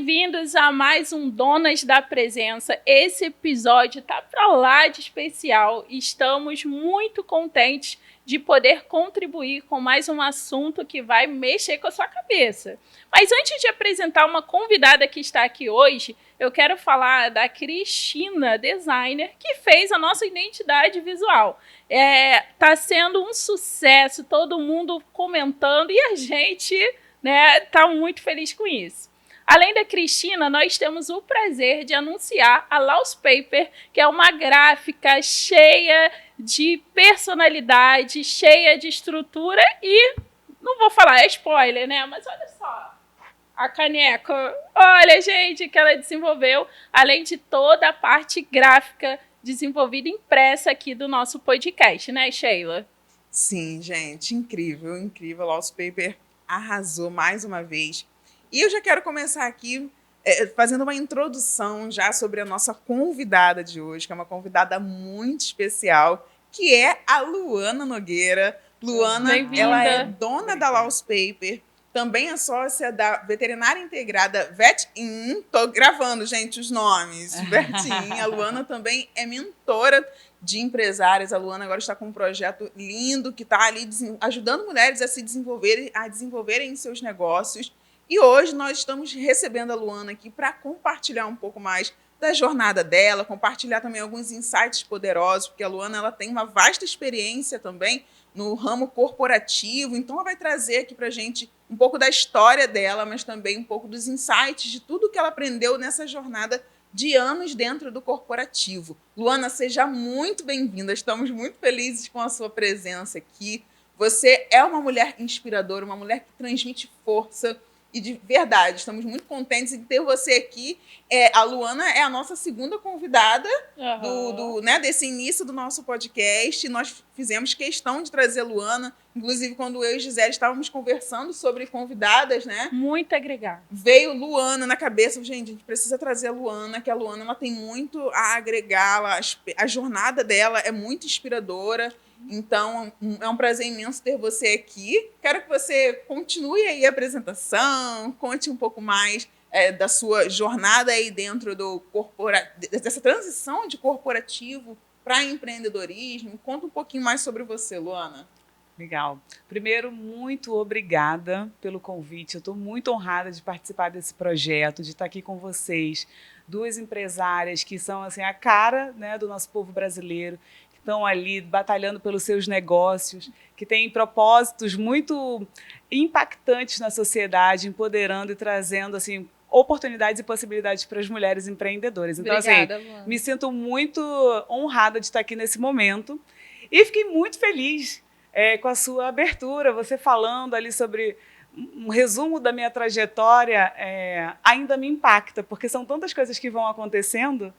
Bem-vindos a mais um Donas da Presença. Esse episódio tá pra lá de especial. Estamos muito contentes de poder contribuir com mais um assunto que vai mexer com a sua cabeça. Mas antes de apresentar uma convidada que está aqui hoje, eu quero falar da Cristina, designer, que fez a nossa identidade visual. Tá sendo um sucesso, todo mundo comentando e a gente, tá muito feliz com isso. Além da Cristina, nós temos o prazer de anunciar a Laus Paper, que é uma gráfica cheia de personalidade, cheia de estrutura e, não vou falar, é spoiler, né? Mas olha só, a caneca, olha, gente, que ela desenvolveu, além de toda a parte gráfica desenvolvida impressa aqui do nosso podcast, né, Sheila? Sim, gente, incrível, incrível. Laus Paper arrasou mais uma vez. E eu já quero começar aqui fazendo uma introdução já sobre a nossa convidada de hoje, que é uma convidada muito especial, que é a Luana Nogueira. Luana, ela é dona da Laus Paper, também é sócia da Veterinária Integrada VetIn. Tô gravando, gente, os nomes. VetIn. A Luana também é mentora de empresárias. A Luana agora está com um projeto lindo que está ali ajudando mulheres a se desenvolverem seus negócios. E hoje nós estamos recebendo a Luana aqui para compartilhar um pouco mais da jornada dela, compartilhar também alguns insights poderosos, porque a Luana ela tem uma vasta experiência também no ramo corporativo, então ela vai trazer aqui para a gente um pouco da história dela, mas também um pouco dos insights de tudo que ela aprendeu nessa jornada de anos dentro do corporativo. Luana, seja muito bem-vinda, estamos muito felizes com a sua presença aqui. Você é uma mulher inspiradora, uma mulher que transmite força. E de verdade, estamos muito contentes em ter você aqui. A Luana é a nossa segunda convidada desse início do nosso podcast. Nós fizemos questão de trazer a Luana. Inclusive, quando eu e Gisele estávamos conversando sobre convidadas, né? Muito agregar. Veio Luana na cabeça. Gente, a gente precisa trazer a Luana, que a Luana ela tem muito a agregar. A jornada dela é muito inspiradora. Então, é um prazer imenso ter você aqui. Quero que você continue aí a apresentação, conte um pouco mais da sua jornada aí dentro dessa transição de corporativo para empreendedorismo. Conta um pouquinho mais sobre você, Luana. Legal. Primeiro, muito obrigada pelo convite. Eu estou muito honrada de participar desse projeto, de estar aqui com vocês, duas empresárias que são assim a cara, né, do nosso povo brasileiro, estão ali batalhando pelos seus negócios, que têm propósitos muito impactantes na sociedade, empoderando e trazendo assim oportunidades e possibilidades para as mulheres empreendedoras. Então, obrigada, assim, me sinto muito honrada de estar aqui nesse momento e fiquei muito feliz com a sua abertura, você falando ali sobre um resumo da minha trajetória, ainda me impacta, porque são tantas coisas que vão acontecendo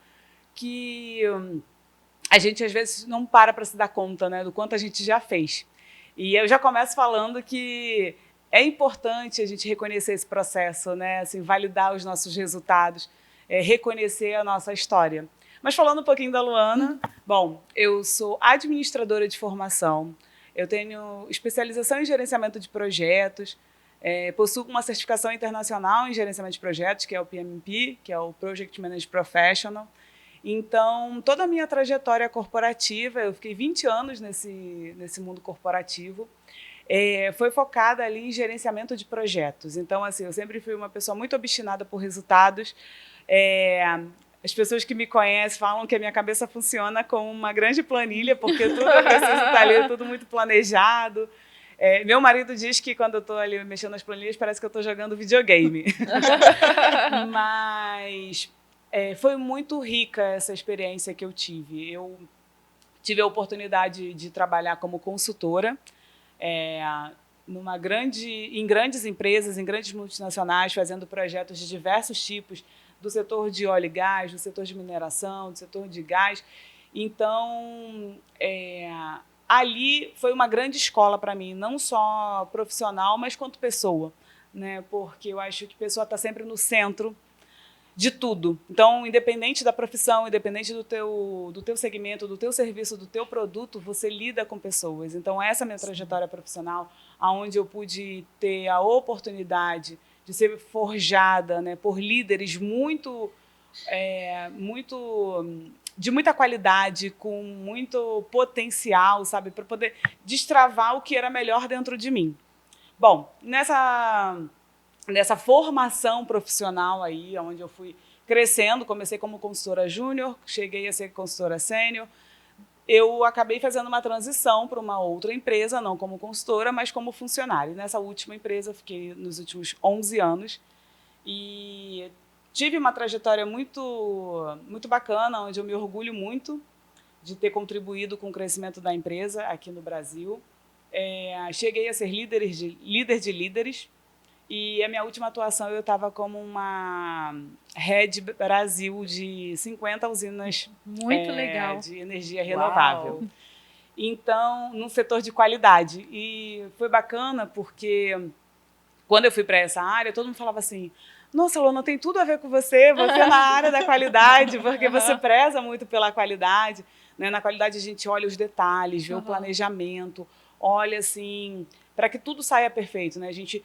que a gente, às vezes, não para se dar conta, né, do quanto a gente já fez. E eu já começo falando que é importante a gente reconhecer esse processo, né, assim, validar os nossos resultados, reconhecer a nossa história. Mas falando um pouquinho da Luana, bom, eu sou administradora de formação, eu tenho especialização em gerenciamento de projetos, possuo uma certificação internacional em gerenciamento de projetos, que é o PMP, que é o Project Manager Professional. Então, toda a minha trajetória corporativa, eu fiquei 20 anos nesse mundo corporativo, foi focada ali em gerenciamento de projetos. Então, assim, eu sempre fui uma pessoa muito obstinada por resultados. As pessoas que me conhecem falam que a minha cabeça funciona como uma grande planilha, porque tudo eu preciso estar ali, tudo muito planejado. Meu marido diz que quando eu estou ali mexendo nas planilhas, parece que eu estou jogando videogame. Mas foi muito rica essa experiência que eu tive. Eu tive a oportunidade de trabalhar como consultora em grandes empresas, em grandes multinacionais, fazendo projetos de diversos tipos, do setor de óleo e gás, do setor de mineração, do setor de gás. Então, ali foi uma grande escola para mim, não só profissional, mas quanto pessoa, né? Porque eu acho que a pessoa está sempre no centro de tudo. Então, independente da profissão, independente do teu segmento, do teu serviço, do teu produto, você lida com pessoas. Então, essa é a minha trajetória profissional, onde eu pude ter a oportunidade de ser forjada, né, por líderes de muita qualidade, com muito potencial, sabe, para poder destravar o que era melhor dentro de mim. Bom, nessa formação profissional aí, onde eu fui crescendo, comecei como consultora júnior, cheguei a ser consultora sênior, eu acabei fazendo uma transição para uma outra empresa, não como consultora, mas como funcionária. Nessa última empresa, eu fiquei nos últimos 11 anos e tive uma trajetória muito, muito bacana, onde eu me orgulho muito de ter contribuído com o crescimento da empresa aqui no Brasil. Cheguei a ser líder de líderes e a minha última atuação eu estava como uma Head Brasil de 50 usinas Muito legal. de energia renovável. Uau. Então, num setor de qualidade. E foi bacana porque quando eu fui para essa área, todo mundo falava assim: nossa, Lona, tem tudo a ver com você na área da qualidade, porque você preza muito pela qualidade. Né? Na qualidade a gente olha os detalhes, vê o planejamento, olha assim, para que tudo saia perfeito. Né? A gente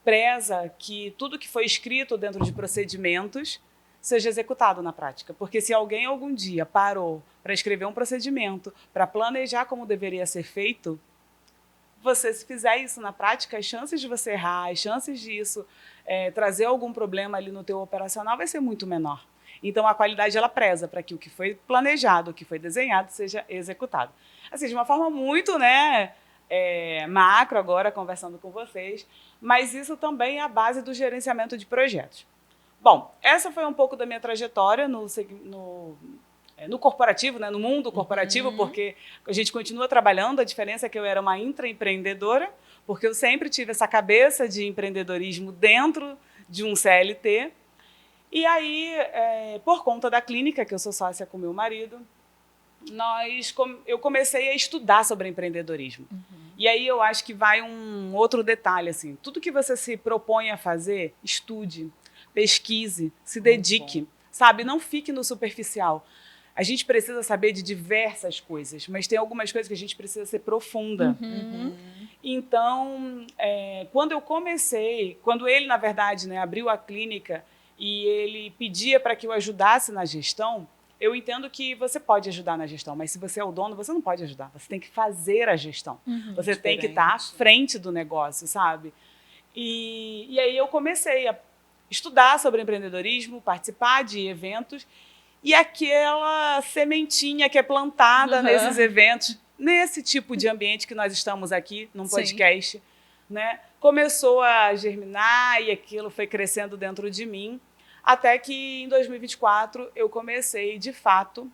preza que tudo que foi escrito dentro de procedimentos seja executado na prática. Porque se alguém algum dia parou para escrever um procedimento, para planejar como deveria ser feito, você, se fizer isso na prática, as chances de você errar, as chances disso trazer algum problema ali no teu operacional vai ser muito menor. Então, a qualidade, ela preza para que o que foi planejado, o que foi desenhado, seja executado. Assim, de uma forma muito, né, macro agora, conversando com vocês, mas isso também é a base do gerenciamento de projetos. Bom, essa foi um pouco da minha trajetória no corporativo, né, no mundo corporativo, porque a gente continua trabalhando. A diferença é que eu era uma intraempreendedora, porque eu sempre tive essa cabeça de empreendedorismo dentro de um CLT. E aí, por conta da clínica, que eu sou sócia com meu marido, eu comecei a estudar sobre empreendedorismo. E aí eu acho que vai um outro detalhe, assim, tudo que você se propõe a fazer, estude, pesquise, se dedique, sabe? Não fique no superficial. A gente precisa saber de diversas coisas, mas tem algumas coisas que a gente precisa ser profunda. Então, quando ele, na verdade, né, abriu a clínica e ele pedia para que eu ajudasse na gestão, eu entendo que você pode ajudar na gestão, mas se você é o dono, você não pode ajudar. Você tem que fazer a gestão. Você tem que estar à frente do negócio, sabe? E aí eu comecei a estudar sobre empreendedorismo, participar de eventos, e aquela sementinha que é plantada nesses eventos, nesse tipo de ambiente que nós estamos aqui, num podcast, né, começou a germinar e aquilo foi crescendo dentro de mim, até que em 2024 eu comecei, de fato,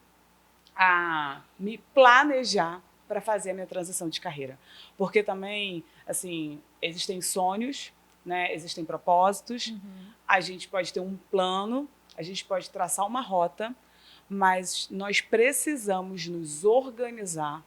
a me planejar para fazer a minha transição de carreira. Porque também, assim, existem sonhos, né, existem propósitos, a gente pode ter um plano, a gente pode traçar uma rota, mas nós precisamos nos organizar,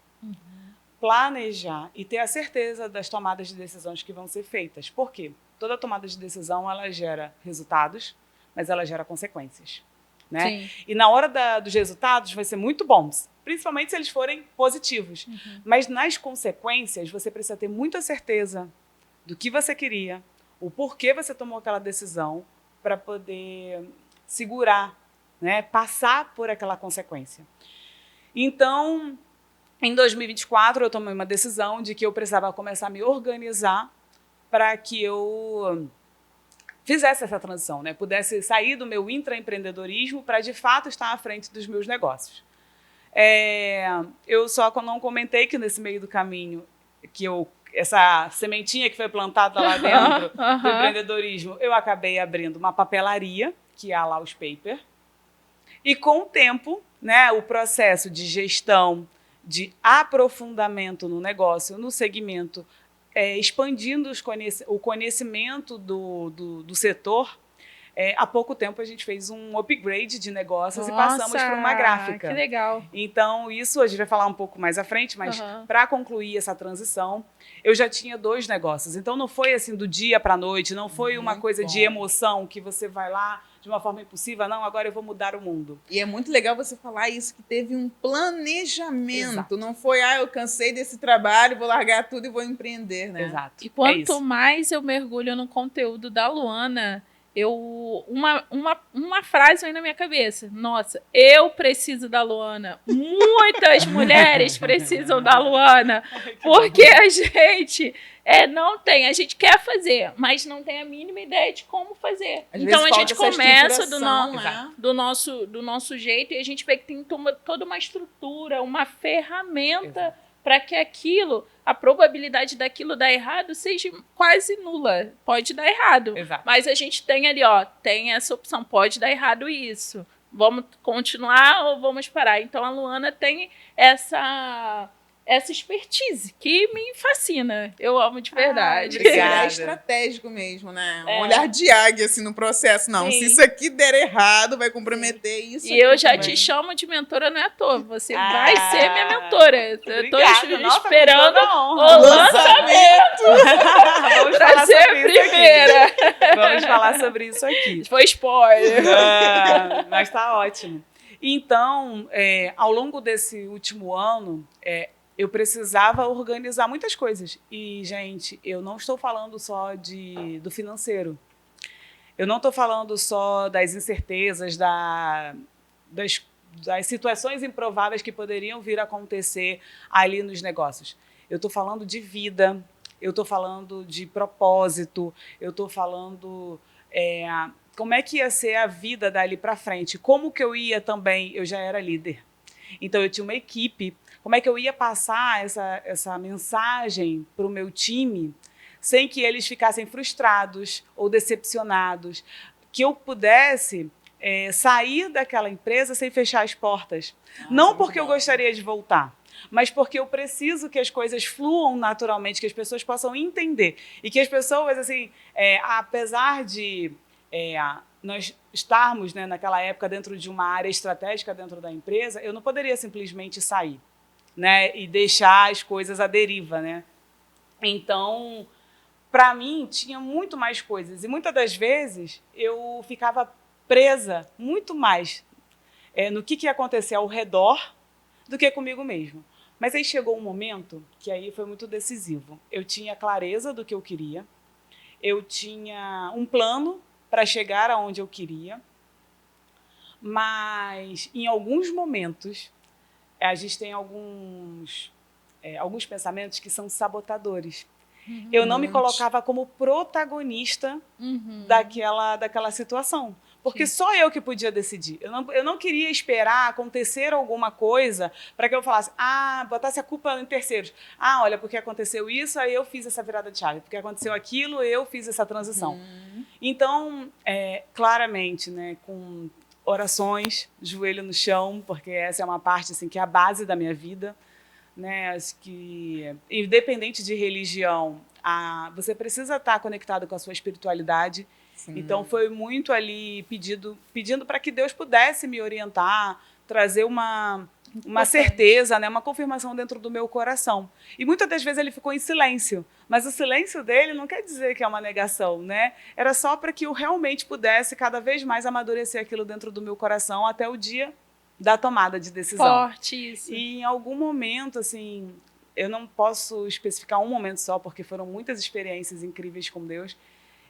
planejar e ter a certeza das tomadas de decisões que vão ser feitas. Por quê? Toda tomada de decisão, ela gera resultados, mas ela gera consequências. Né? E na hora dos resultados vai ser muito bons, principalmente se eles forem positivos. Mas nas consequências, você precisa ter muita certeza do que você queria, o porquê você tomou aquela decisão, para poder segurar, né, passar por aquela consequência. Então, em 2024, eu tomei uma decisão de que eu precisava começar a me organizar para que eu fizesse essa transição, né, pudesse sair do meu intraempreendedorismo para, de fato, estar à frente dos meus negócios. Eu só não comentei que nesse meio do caminho, essa sementinha que foi plantada lá dentro do empreendedorismo, eu acabei abrindo uma papelaria, que é a Laus Paper. E com o tempo, né, o processo de gestão, de aprofundamento no negócio, no segmento, expandindo o conhecimento do setor, há pouco tempo a gente fez um upgrade de negócios e passamos por uma gráfica. Que legal. Então, isso a gente vai falar um pouco mais à frente, mas para concluir essa transição, eu já tinha 2 negócios. Então, não foi assim do dia para a noite, não foi uma coisa de emoção que você vai lá, de uma forma impulsiva, não, agora eu vou mudar o mundo. E é muito legal você falar isso, que teve um planejamento. Exato. Não foi, eu cansei desse trabalho, vou largar tudo e vou empreender, né? Exato. E quanto mais eu mergulho no conteúdo da Luana, uma frase vem na minha cabeça. Nossa, eu preciso da Luana. Muitas mulheres precisam da Luana. Porque a gente não tem, a gente quer fazer, mas não tem a mínima ideia de como fazer. Às Então vezes a gente falta essa começa estruturação, né? do nosso jeito e a gente vê que tem toda uma estrutura, uma ferramenta para que a probabilidade daquilo dar errado seja quase nula. Pode dar errado. Exato. Mas a gente tem ali, tem essa opção, pode dar errado isso. Vamos continuar ou vamos parar? Então a Luana tem essa expertise que me fascina. Eu amo de verdade. Obrigada. É estratégico mesmo, né? Um olhar de águia assim, no processo. Não, Sim. se isso aqui der errado, vai comprometer isso. E eu já também. te chamo de mentora, não é à toa. Você vai ser minha mentora. Eu tô Nossa, esperando com toda o honra. lançamento Vamos pra falar ser a sobre isso aqui. primeira. Vamos falar sobre isso aqui. Foi spoiler. Mas está ótimo. Então, ao longo desse último ano, eu precisava organizar muitas coisas. E, gente, eu não estou falando só do financeiro. Eu não estou falando só das incertezas, das situações improváveis que poderiam vir a acontecer ali nos negócios. Eu estou falando de vida, eu estou falando de propósito, eu estou falando como é que ia ser a vida dali para frente, como que eu ia também, eu já era líder. Então, eu tinha uma equipe, como é que eu ia passar essa mensagem para o meu time sem que eles ficassem frustrados ou decepcionados, que eu pudesse sair daquela empresa sem fechar as portas. Não porque eu gostaria de voltar, mas porque eu preciso que as coisas fluam naturalmente, que as pessoas possam entender. E que as pessoas, assim, apesar de nós estarmos, né, naquela época dentro de uma área estratégica dentro da empresa, eu não poderia simplesmente sair, né, e deixar as coisas à deriva, né? Então, para mim, tinha muito mais coisas. E muitas das vezes eu ficava presa muito mais no que ia acontecer ao redor do que comigo mesmo. Mas aí chegou um momento que aí foi muito decisivo. Eu tinha clareza do que eu queria, eu tinha um plano para chegar aonde eu queria, mas em alguns momentos a gente tem alguns pensamentos que são sabotadores. Eu não me colocava como protagonista daquela situação. Porque só eu que podia decidir. Eu não queria esperar acontecer alguma coisa para que eu falasse, botasse a culpa em terceiros. Olha, porque aconteceu isso, aí eu fiz essa virada de chave. Porque aconteceu aquilo, eu fiz essa transição. Então, claramente, né, com orações, joelho no chão, porque essa é uma parte assim, que é a base da minha vida, né, acho que, independente de religião, você precisa estar conectado com a sua espiritualidade. Sim. Então, foi muito ali pedindo para que Deus pudesse me orientar, trazer uma certeza, né, uma confirmação dentro do meu coração. E muitas das vezes ele ficou em silêncio, mas o silêncio dele não quer dizer que é uma negação, né? Era só para que eu realmente pudesse cada vez mais amadurecer aquilo dentro do meu coração até o dia da tomada de decisão. Forte isso. E em algum momento, assim, eu não posso especificar um momento só, porque foram muitas experiências incríveis com Deus,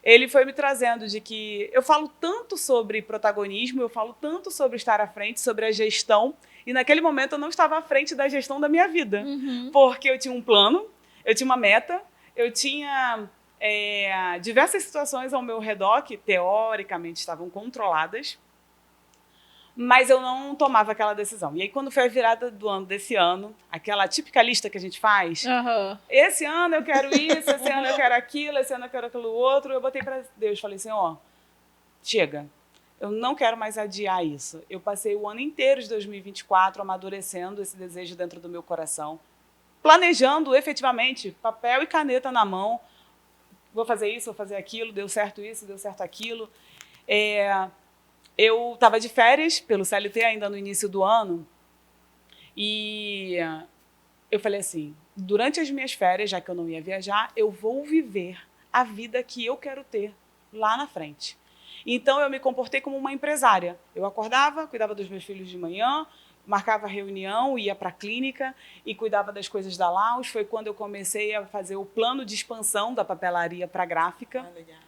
ele foi me trazendo de que eu falo tanto sobre protagonismo, eu falo tanto sobre estar à frente, sobre a gestão, e naquele momento eu não estava à frente da gestão da minha vida, porque eu tinha um plano, eu tinha uma meta, eu tinha diversas situações ao meu redor que teoricamente estavam controladas, mas eu não tomava aquela decisão. E aí, quando foi a virada do ano desse ano, aquela típica lista que a gente faz, esse ano eu quero isso, esse ano eu quero aquilo, esse ano eu quero aquilo outro, eu botei para Deus, falei assim, chega, eu não quero mais adiar isso. Eu passei o ano inteiro de 2024 amadurecendo esse desejo dentro do meu coração, planejando efetivamente, papel e caneta na mão, vou fazer isso, vou fazer aquilo, deu certo isso, deu certo aquilo. Eu estava de férias pelo CLT ainda no início do ano e eu falei assim, durante as minhas férias, já que eu não ia viajar, eu vou viver a vida que eu quero ter lá na frente. Então, eu me comportei como uma empresária. Eu acordava, cuidava dos meus filhos de manhã, marcava reunião, ia para a clínica e cuidava das coisas da Laus. Foi quando eu comecei a fazer o plano de expansão da papelaria para a gráfica. Legal.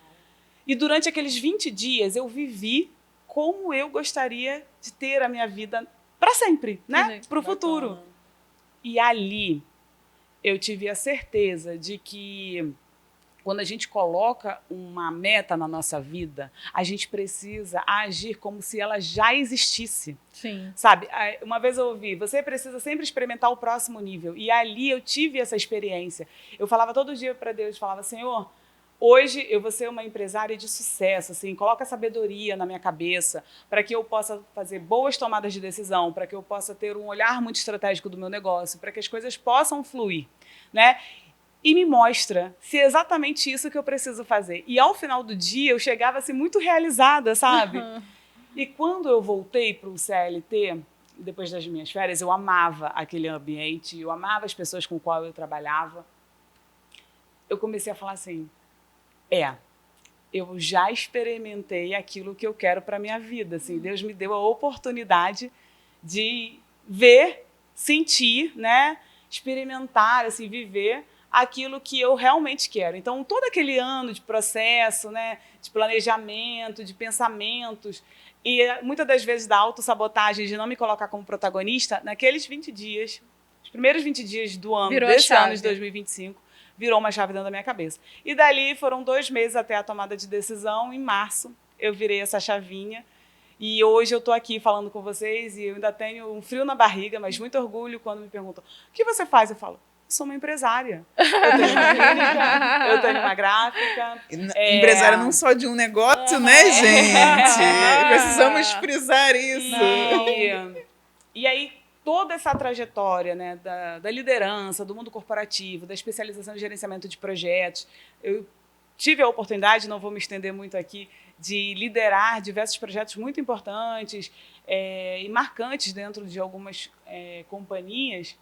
E durante aqueles 20 dias, eu vivi como eu gostaria de ter a minha vida para sempre, né? Para o futuro. E ali, eu tive a certeza de que quando a gente coloca uma meta na nossa vida, a gente precisa agir como se ela já existisse. Sim. Sabe, uma vez eu ouvi, você precisa sempre experimentar o próximo nível. E ali eu tive essa experiência. Eu falava todo dia para Deus, falava, Senhor, hoje eu vou ser uma empresária de sucesso, assim, coloca sabedoria na minha cabeça para que eu possa fazer boas tomadas de decisão, para que eu possa ter um olhar muito estratégico do meu negócio, para que as coisas possam fluir, né? E me mostra se é exatamente isso que eu preciso fazer. E ao final do dia, eu chegava assim muito realizada, sabe? Uhum. E quando eu voltei para o CLT, depois das minhas férias, eu amava aquele ambiente, eu amava as pessoas com qual eu trabalhava. Eu comecei a falar assim, eu já experimentei aquilo que eu quero para a minha vida. Assim, Deus me deu a oportunidade de ver, sentir, né? Experimentar, assim, viver aquilo que eu realmente quero. Então, todo aquele ano de processo, né, de planejamento, de pensamentos, e muitas das vezes da autossabotagem, de não me colocar como protagonista, naqueles 20 dias, os primeiros 20 dias do ano, desse ano de 2025, virou uma chave dentro da minha cabeça. E dali foram 2 meses até a tomada de decisão. Em março, eu virei essa chavinha. E hoje eu estou aqui falando com vocês e eu ainda tenho um frio na barriga, mas muito orgulho quando me perguntam o que você faz? Eu falo, sou uma empresária. Eu tenho uma clínica, eu tenho uma gráfica. Empresária não só de um negócio, né, gente? Precisamos frisar isso. E aí, toda essa trajetória, né, da liderança, do mundo corporativo, da especialização em gerenciamento de projetos, eu tive a oportunidade, não vou me estender muito aqui, de liderar diversos projetos muito importantes e marcantes dentro de algumas companhias.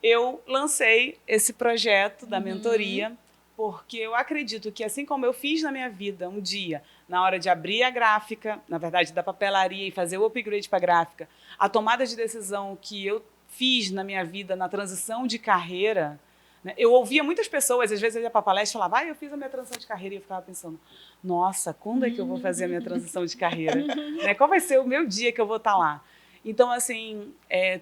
Eu lancei esse projeto da mentoria, porque eu acredito que, assim como eu fiz na minha vida um dia, na hora de abrir a gráfica, na verdade, da papelaria e fazer o upgrade para a gráfica, a tomada de decisão que eu fiz na minha vida, na transição de carreira, né? Eu ouvia muitas pessoas, às vezes eu ia para a palestra e falava, eu fiz a minha transição de carreira, e eu ficava pensando, nossa, quando é que eu vou fazer a minha transição de carreira? Né? Qual vai ser o meu dia que eu vou estar lá? Então, assim,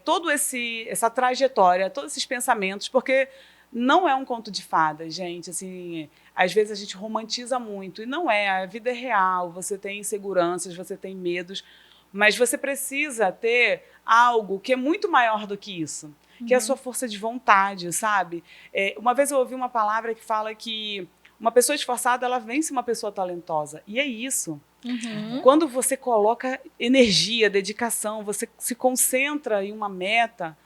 toda essa trajetória, todos esses pensamentos, porque não é um conto de fadas, gente. Assim, às vezes a gente romantiza muito, e não é. A vida é real, você tem inseguranças, você tem medos, mas você precisa ter algo que é muito maior do que isso, que é a sua força de vontade, sabe? Uma vez eu ouvi uma palavra que fala que uma pessoa esforçada, ela vence uma pessoa talentosa. E é isso. Quando você coloca energia, dedicação, você se concentra em uma meta,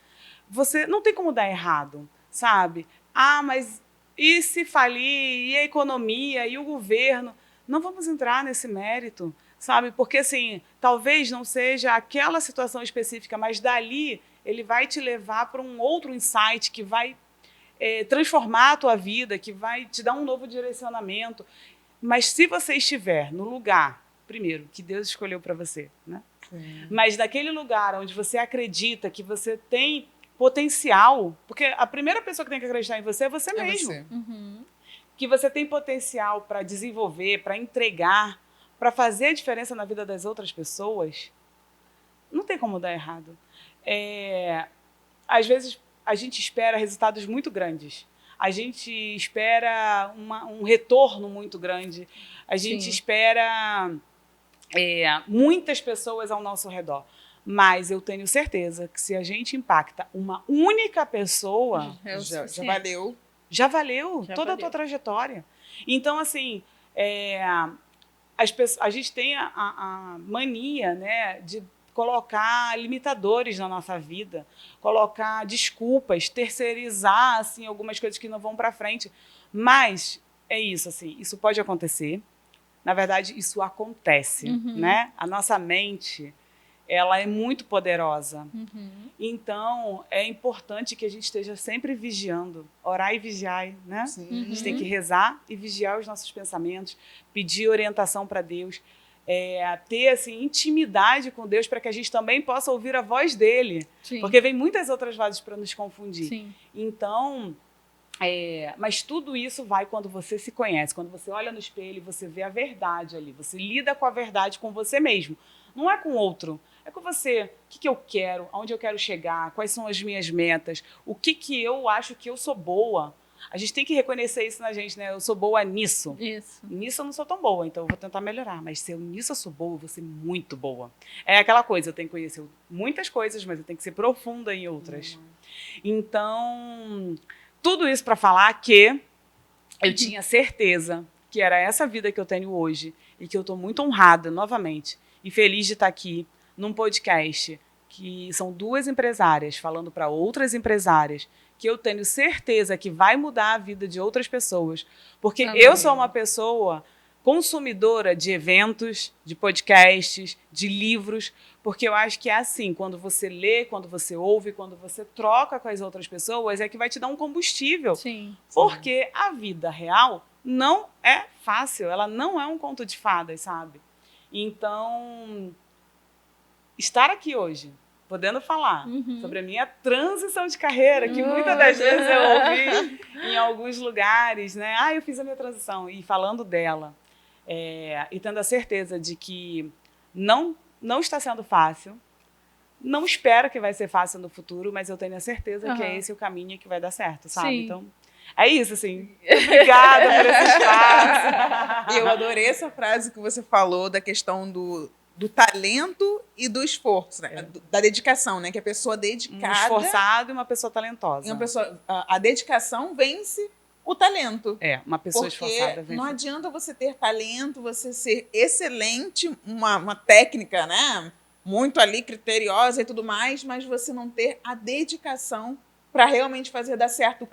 você não tem como dar errado, sabe? Mas e se falir? E a economia? E o governo? Não vamos entrar nesse mérito, sabe? Porque, assim, talvez não seja aquela situação específica, mas dali ele vai te levar para um outro insight que vai transformar a tua vida, que vai te dar um novo direcionamento. Mas se você estiver no lugar, primeiro, que Deus escolheu para você, né? Mas naquele lugar onde você acredita que você tem potencial, porque a primeira pessoa que tem que acreditar em você é você mesmo. Você. Que você tem potencial para desenvolver, para entregar, para fazer a diferença na vida das outras pessoas, não tem como dar errado. Às vezes, a gente espera resultados muito grandes. A gente espera um retorno muito grande. A gente espera muitas pessoas ao nosso redor. Mas eu tenho certeza que se a gente impacta uma única pessoa, já valeu. Já valeu toda a tua trajetória. Então, assim, a gente tem a mania, né, de colocar limitadores na nossa vida, colocar desculpas, terceirizar assim, algumas coisas que não vão para frente. Mas é isso, assim, isso pode acontecer. Na verdade, isso acontece, né? A nossa mente, ela é muito poderosa. Então, é importante que a gente esteja sempre vigiando. Orar e vigiar, né? A gente tem que rezar e vigiar os nossos pensamentos, pedir orientação para Deus. ter assim, intimidade com Deus para que a gente também possa ouvir a voz dele. Sim. Porque vem muitas outras vozes para nos confundir. Sim. Então, mas tudo isso vai quando você se conhece, quando você olha no espelho e você vê a verdade ali, você lida com a verdade com você mesmo. Não é com o outro, é com você. O que eu quero, aonde eu quero chegar, quais são as minhas metas, o que eu acho que eu sou boa. A gente tem que reconhecer isso na gente, né? Eu sou boa nisso. Isso. Nisso eu não sou tão boa, então eu vou tentar melhorar. Mas se nisso eu sou boa, eu vou ser muito boa. É aquela coisa, eu tenho que conhecer muitas coisas, mas eu tenho que ser profunda em outras. Então, tudo isso para falar que eu tinha certeza que era essa vida que eu tenho hoje e que eu estou muito honrada, novamente, e feliz de estar aqui num podcast que são 2 empresárias falando para outras empresárias, que eu tenho certeza que vai mudar a vida de outras pessoas. Porque Amém. eu sou uma pessoa consumidora de eventos, de podcasts, de livros, porque eu acho que é assim, quando você lê, quando você ouve, quando você troca com as outras pessoas, é que vai te dar um combustível. Sim. Porque a vida real não é fácil, ela não é um conto de fadas, sabe? Então, estar aqui hoje, podendo falar sobre a minha transição de carreira, que muitas das vezes eu ouvi em alguns lugares, né? Eu fiz a minha transição, e falando dela, e tendo a certeza de que não está sendo fácil, não espero que vai ser fácil no futuro, mas eu tenho a certeza que é esse o caminho que vai dar certo, sabe? Sim. Então, é isso, assim. Obrigada por esse espaço. E eu adorei essa frase que você falou da questão do talento e do esforço, né? Da dedicação, né? Que a pessoa dedicada... Um esforçado e uma pessoa talentosa. E uma pessoa, a dedicação vence o talento. Uma pessoa Porque esforçada vence. não adianta você ter talento, você ser excelente, uma técnica, né? Muito ali criteriosa e tudo mais, mas você não ter a dedicação para realmente fazer dar certo.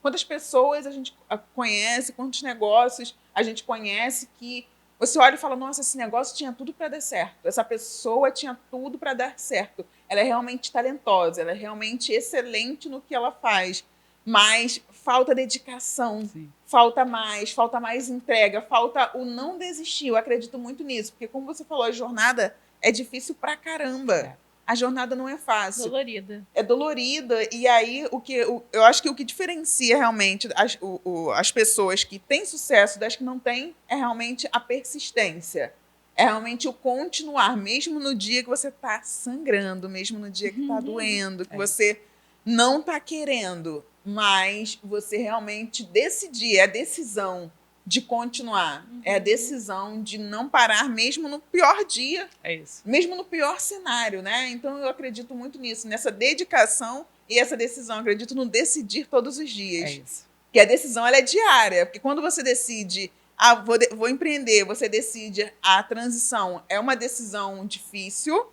Quantas pessoas a gente conhece, quantos negócios a gente conhece que você olha e fala, nossa, esse negócio tinha tudo para dar certo. Essa pessoa tinha tudo para dar certo. Ela é realmente talentosa, ela é realmente excelente no que ela faz. Mas falta dedicação, falta mais entrega, falta o não desistir. Eu acredito muito nisso, porque como você falou, a jornada é difícil pra caramba. A jornada não é fácil. Dolorida. É dolorida. E aí, eu acho que o que diferencia realmente as pessoas que têm sucesso das que não têm é realmente a persistência. É realmente o continuar, mesmo no dia que você está sangrando, mesmo no dia que está doendo, que você não está querendo, mas você realmente decidir, é a decisão de continuar, é a decisão de não parar mesmo no pior dia, mesmo no pior cenário, né? Então eu acredito muito nisso, nessa dedicação e essa decisão, eu acredito no decidir todos os dias. Que a decisão ela é diária, porque quando você decide, vou empreender, você decide a transição, é uma decisão difícil,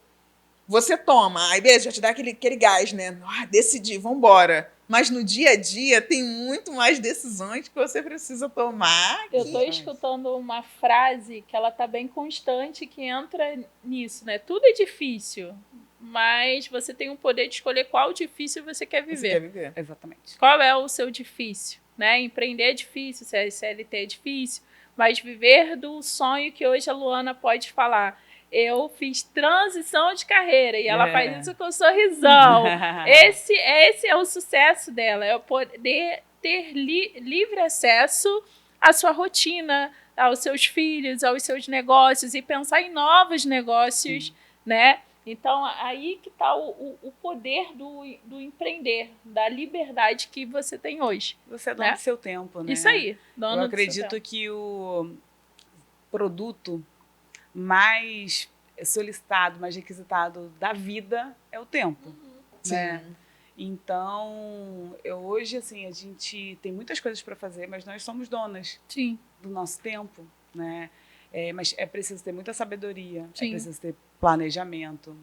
você toma, aí beleza, já te dá aquele gás, né? Decidi, vambora. Mas no dia a dia tem muito mais decisões que você precisa tomar. Eu estou escutando uma frase que ela tá bem constante, que entra nisso, né? Tudo é difícil, mas você tem o poder de escolher qual difícil você quer viver. Você quer viver. Exatamente. Qual é o seu difícil, né? Empreender é difícil, CLT é difícil, mas viver do sonho que hoje a Luana pode falar. Eu fiz transição de carreira e ela faz isso com um sorrisão. Esse é o sucesso dela, é o poder ter livre acesso à sua rotina, aos seus filhos, aos seus negócios e pensar em novos negócios, né? Então, aí que está o poder do empreender, da liberdade que você tem hoje. Você é dono do seu tempo, né? Isso aí, dono do seu tempo. Eu acredito que o produto mais solicitado, mais requisitado da vida é o tempo. Né? Então, hoje, assim, a gente tem muitas coisas para fazer, mas nós somos donas do nosso tempo, né? Mas é preciso ter muita sabedoria, é preciso ter planejamento,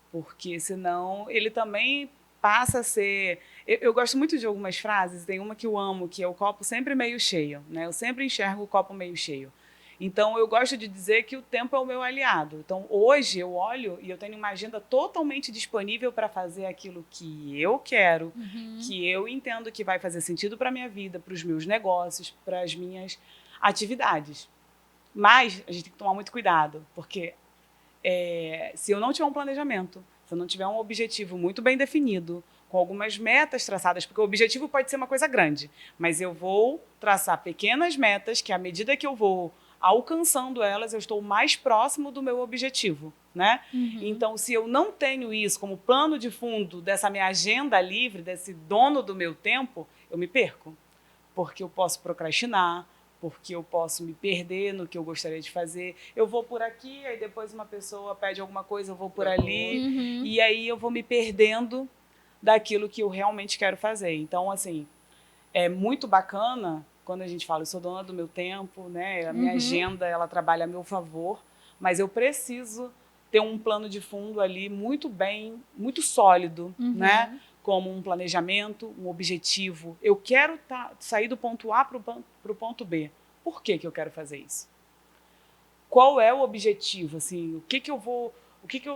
porque senão ele também passa a ser... Eu gosto muito de algumas frases, tem uma que eu amo, que é o copo sempre meio cheio, né? Eu sempre enxergo o copo meio cheio. Então, eu gosto de dizer que o tempo é o meu aliado. Então, hoje eu olho e eu tenho uma agenda totalmente disponível para fazer aquilo que eu quero, que eu entendo que vai fazer sentido para a minha vida, para os meus negócios, para as minhas atividades. Mas a gente tem que tomar muito cuidado, porque se eu não tiver um planejamento, se eu não tiver um objetivo muito bem definido, com algumas metas traçadas, porque o objetivo pode ser uma coisa grande, mas eu vou traçar pequenas metas que, à medida que eu vou alcançando elas, eu estou mais próximo do meu objetivo, né? Então, se eu não tenho isso como plano de fundo dessa minha agenda livre, desse dono do meu tempo, eu me perco, porque eu posso procrastinar, porque eu posso me perder no que eu gostaria de fazer. Eu vou por aqui, aí depois uma pessoa pede alguma coisa, eu vou por ali, e aí eu vou me perdendo daquilo que eu realmente quero fazer. Então, assim, é muito bacana quando a gente fala, eu sou dona do meu tempo, né? A minha agenda, ela trabalha a meu favor, mas eu preciso ter um plano de fundo ali muito bem, muito sólido, né? Como um planejamento, um objetivo. Eu quero sair do ponto A para o ponto B. Por que eu quero fazer isso? Qual é o objetivo? Assim,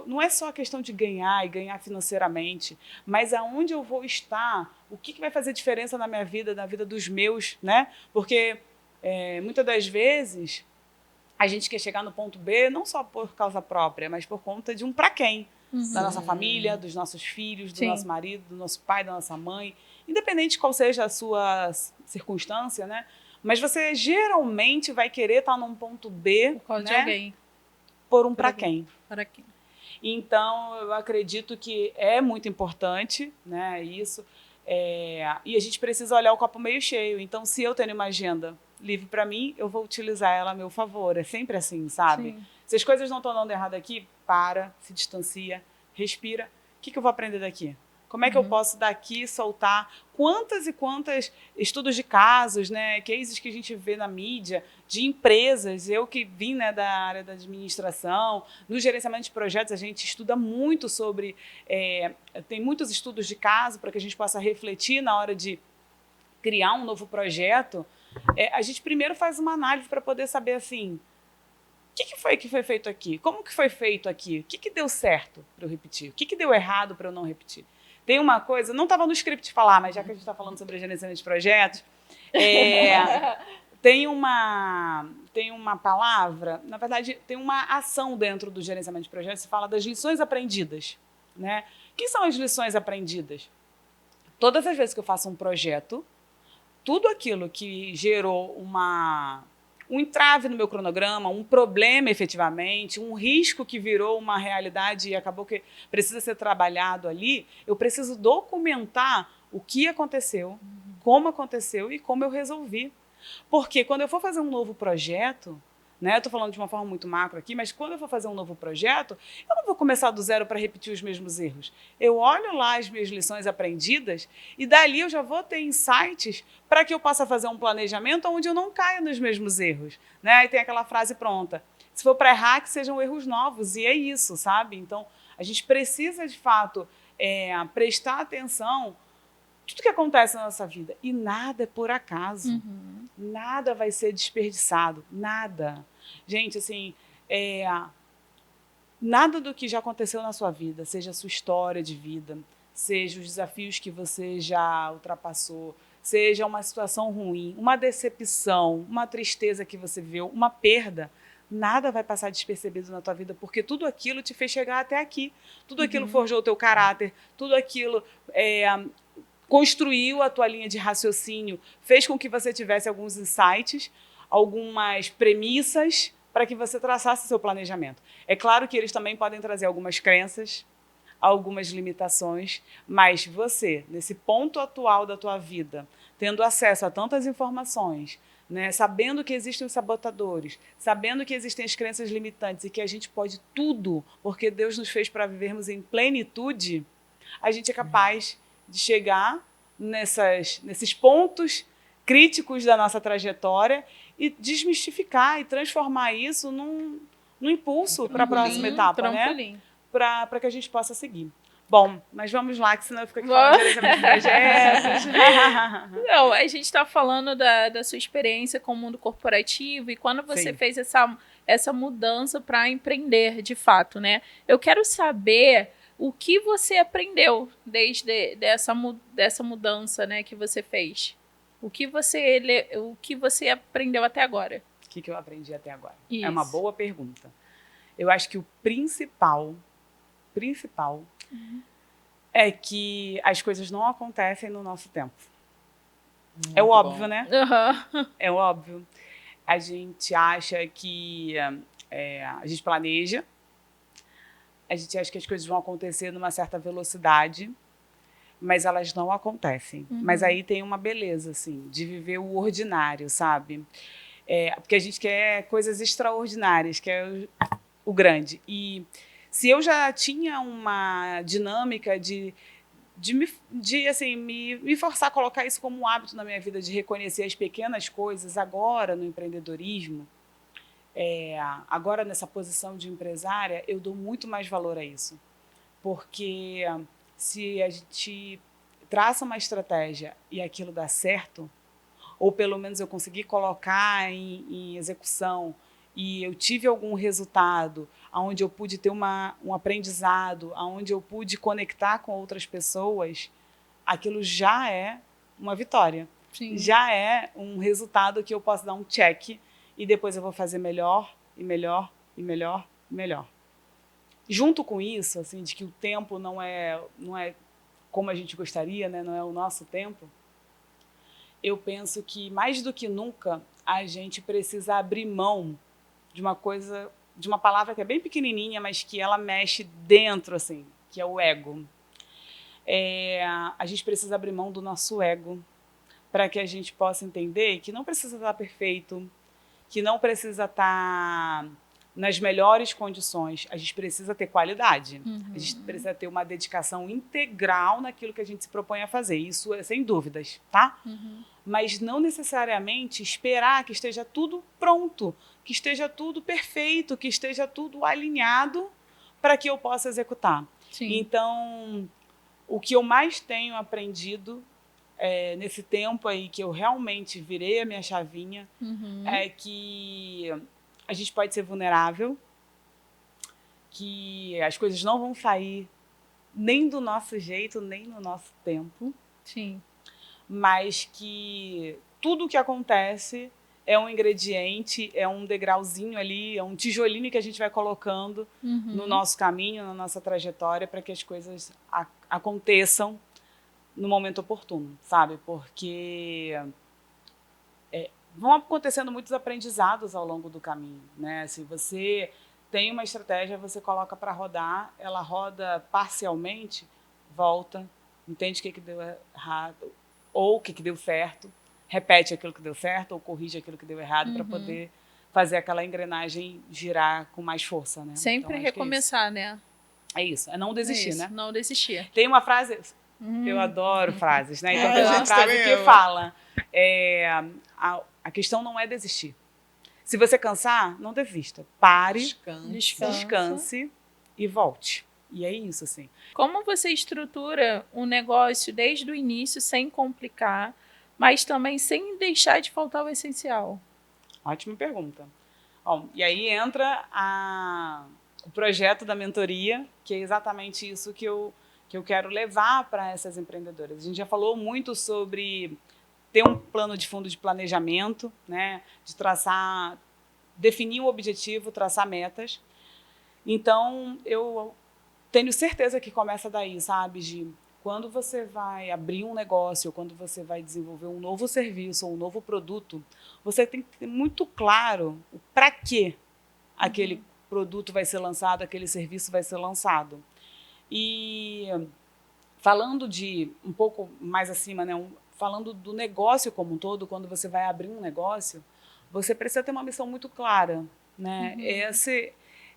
não é só a questão de ganhar e ganhar financeiramente, mas aonde eu vou estar, o que vai fazer diferença na minha vida, na vida dos meus, né? Porque muitas das vezes a gente quer chegar no ponto B não só por causa própria, mas por conta de um para quem. Da nossa família, dos nossos filhos, do nosso marido, do nosso pai, da nossa mãe, independente de qual seja a sua circunstância, né? Mas você geralmente vai querer estar num ponto B, por causa né? de alguém. Por um para quem. Para quem. Então, eu acredito que é muito importante, né, isso. E a gente precisa olhar o copo meio cheio. Então, se eu tenho uma agenda livre para mim, eu vou utilizar ela a meu favor. É sempre assim, sabe? Sim. Se as coisas não estão dando errado aqui, para, se distancia, respira. O que eu vou aprender daqui? Como é que eu posso daqui soltar quantas e quantas estudos de casos, né, cases que a gente vê na mídia, de empresas, eu que vim, né, da área da administração, no gerenciamento de projetos a gente estuda muito sobre, tem muitos estudos de caso para que a gente possa refletir na hora de criar um novo projeto. A gente primeiro faz uma análise para poder saber assim, o que foi feito aqui? Como que foi feito aqui? O que deu certo para eu repetir? O que deu errado para eu não repetir? Tem uma coisa, não estava no script falar, mas já que a gente está falando sobre gerenciamento de projetos, tem uma palavra, na verdade, tem uma ação dentro do gerenciamento de projetos, se fala das lições aprendidas, né? O que são as lições aprendidas? Todas as vezes que eu faço um projeto, tudo aquilo que gerou um entrave no meu cronograma, um problema efetivamente, um risco que virou uma realidade e acabou que precisa ser trabalhado ali, eu preciso documentar o que aconteceu, como aconteceu e como eu resolvi. Porque quando eu for fazer um novo projeto, né, eu estou falando de uma forma muito macro aqui, mas quando eu for fazer um novo projeto, eu não vou começar do zero para repetir os mesmos erros. Eu olho lá as minhas lições aprendidas e dali eu já vou ter insights para que eu possa fazer um planejamento onde eu não caia nos mesmos erros. Né? Aí tem aquela frase pronta, se for para errar, que sejam erros novos, e é isso, sabe? Então, a gente precisa, de fato, prestar atenção tudo que acontece na nossa vida. E nada é por acaso. Nada vai ser desperdiçado. Nada. Gente, assim, nada do que já aconteceu na sua vida, seja a sua história de vida, seja os desafios que você já ultrapassou, seja uma situação ruim, uma decepção, uma tristeza que você viveu, uma perda, nada vai passar despercebido na tua vida, porque tudo aquilo te fez chegar até aqui. Tudo aquilo forjou o teu caráter, tudo aquilo construiu a tua linha de raciocínio, fez com que você tivesse alguns insights, algumas premissas para que você traçasse seu planejamento. É claro que eles também podem trazer algumas crenças, algumas limitações, mas você, nesse ponto atual da tua vida, tendo acesso a tantas informações, né, sabendo que existem os sabotadores, sabendo que existem as crenças limitantes e que a gente pode tudo, porque Deus nos fez para vivermos em plenitude, a gente é capaz de chegar nesses pontos críticos da nossa trajetória e desmistificar e transformar isso num impulso para a próxima etapa, né? Para que a gente possa seguir. Bom, mas vamos lá, que senão eu fico aqui falando de gerenciamento de projetos. Não, a gente está falando da sua experiência com o mundo corporativo e quando você fez essa mudança para empreender, de fato, né? Eu quero saber o que você aprendeu desde dessa mudança, né, que você fez. O que você aprendeu até agora? O que eu aprendi até agora? Isso. É uma boa pergunta. Eu acho que o principal é que as coisas não acontecem no nosso tempo. É o óbvio, bom. né? Uhum. É óbvio. A gente acha que a gente planeja, a gente acha que as coisas vão acontecer numa certa velocidade, mas elas não acontecem. Mas aí tem uma beleza, assim, de viver o ordinário, sabe? Porque a gente quer coisas extraordinárias, quer o grande. E se eu já tinha uma dinâmica de me forçar a colocar isso como um hábito na minha vida, de reconhecer as pequenas coisas, agora no empreendedorismo, agora nessa posição de empresária, eu dou muito mais valor a isso. Porque se a gente traça uma estratégia e aquilo dá certo, ou pelo menos eu consegui colocar em execução e eu tive algum resultado, onde eu pude ter um aprendizado, onde eu pude conectar com outras pessoas, aquilo já é uma vitória. Sim. Já é um resultado que eu posso dar um check e depois eu vou fazer melhor e melhor e melhor e melhor. Junto com isso, assim, de que o tempo não é como a gente gostaria, né? Não é o nosso tempo, eu penso que, mais do que nunca, a gente precisa abrir mão de uma coisa, de uma palavra que é bem pequenininha, mas que ela mexe dentro, assim, que é o ego. A gente precisa abrir mão do nosso ego para que a gente possa entender que não precisa estar perfeito, que não precisa estar nas melhores condições. A gente precisa ter qualidade. A gente precisa ter uma dedicação integral naquilo que a gente se propõe a fazer. Isso é sem dúvidas, tá? Mas não necessariamente esperar que esteja tudo pronto, que esteja tudo perfeito, que esteja tudo alinhado para que eu possa executar. Sim. Então, o que eu mais tenho aprendido nesse tempo aí que eu realmente virei a minha chavinha é que a gente pode ser vulnerável, que as coisas não vão sair nem do nosso jeito, nem no nosso tempo. Sim. Mas que tudo o que acontece é um ingrediente, é um degrauzinho ali, é um tijolinho que a gente vai colocando no nosso caminho, na nossa trajetória, para que as coisas aconteçam no momento oportuno, sabe? Porque vão acontecendo muitos aprendizados ao longo do caminho, né? Se você tem uma estratégia, você coloca para rodar, ela roda parcialmente, volta, entende o que deu errado, ou o que deu certo, repete aquilo que deu certo, ou corrige aquilo que deu errado, para poder fazer aquela engrenagem girar com mais força, né? Sempre então, recomeçar, né? É isso, é não desistir, né? Não desistir. Tem uma frase, eu adoro frases, né? Então tem uma gente, frase também que eu. fala, a questão não é desistir. Se você cansar, não desista. Pare, descanse e volte. E é isso, assim. Como você estrutura um negócio desde o início sem complicar, mas também sem deixar de faltar o essencial? Ótima pergunta. Bom, e aí entra o projeto da mentoria, que é exatamente isso que eu quero levar para essas empreendedoras. A gente já falou muito sobre ter um plano de fundo de planejamento, né, de definir um objetivo, traçar metas. Então, eu tenho certeza que começa daí, sabe, Gi? Quando você vai abrir um negócio, quando você vai desenvolver um novo serviço ou um novo produto, você tem que ter muito claro o para que aquele produto vai ser lançado, aquele serviço vai ser lançado. E falando de um pouco mais acima, né, falando do negócio como um todo, quando você vai abrir um negócio, você precisa ter uma missão muito clara, né?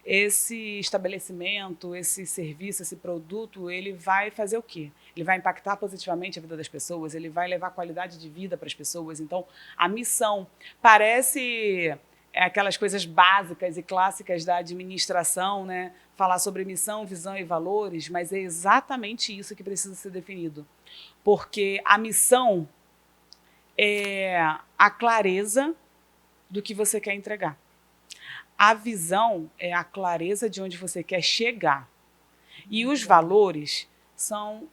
Esse estabelecimento, esse serviço, esse produto, ele vai fazer o quê? Ele vai impactar positivamente a vida das pessoas, ele vai levar qualidade de vida para as pessoas. Então, a missão parece aquelas coisas básicas e clássicas da administração, né? Falar sobre missão, visão e valores, mas é exatamente isso que precisa ser definido. Porque a missão é a clareza do que você quer entregar. A visão é a clareza de onde você quer chegar. E os valores são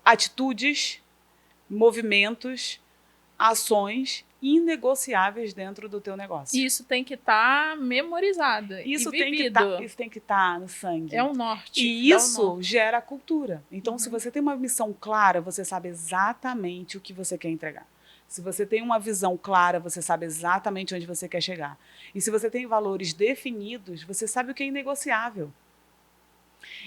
atitudes, movimentos, ações inegociáveis dentro do teu negócio. Isso tem que estar memorizado Isso e tem que vivido. isso tem que estar no sangue. É o norte. E dá o isso norte. gera cultura. Então, se você tem uma missão clara, você sabe exatamente o que você quer entregar. Se você tem uma visão clara, você sabe exatamente onde você quer chegar. E se você tem valores definidos, você sabe o que é inegociável.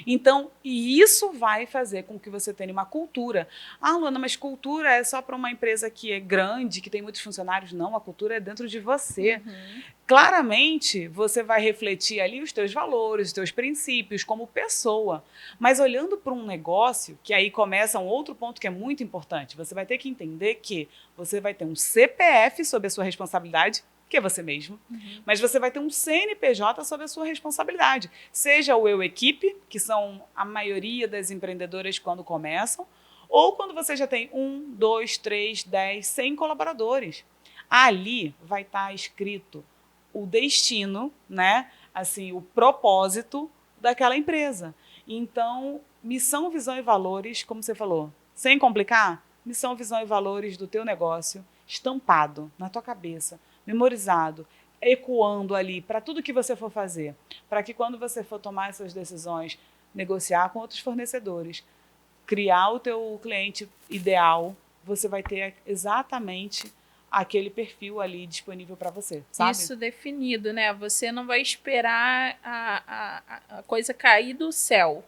Então, e isso vai fazer com que você tenha uma cultura. Ah, Luana, mas cultura é só para uma empresa que é grande, que tem muitos funcionários? Não, a cultura é dentro de você. Claramente, você vai refletir ali os teus valores, os teus princípios como pessoa. Mas olhando para um negócio, que aí começa um outro ponto que é muito importante, você vai ter que entender que você vai ter um CPF sob a sua responsabilidade, que é você mesmo, mas você vai ter um CNPJ sob a sua responsabilidade. Seja o Eu Equipe, que são a maioria das empreendedoras quando começam, ou quando você já tem 1, 2, 3, 10, 100 colaboradores. Ali vai estar escrito o destino, né? Assim, o propósito daquela empresa. Então, missão, visão e valores, como você falou, sem complicar, missão, visão e valores do teu negócio estampado na tua cabeça, memorizado, ecoando ali para tudo que você for fazer, para que quando você for tomar essas decisões, negociar com outros fornecedores, criar o teu cliente ideal, você vai ter exatamente aquele perfil ali disponível para você, sabe? Isso definido, né? Você não vai esperar a coisa cair do céu.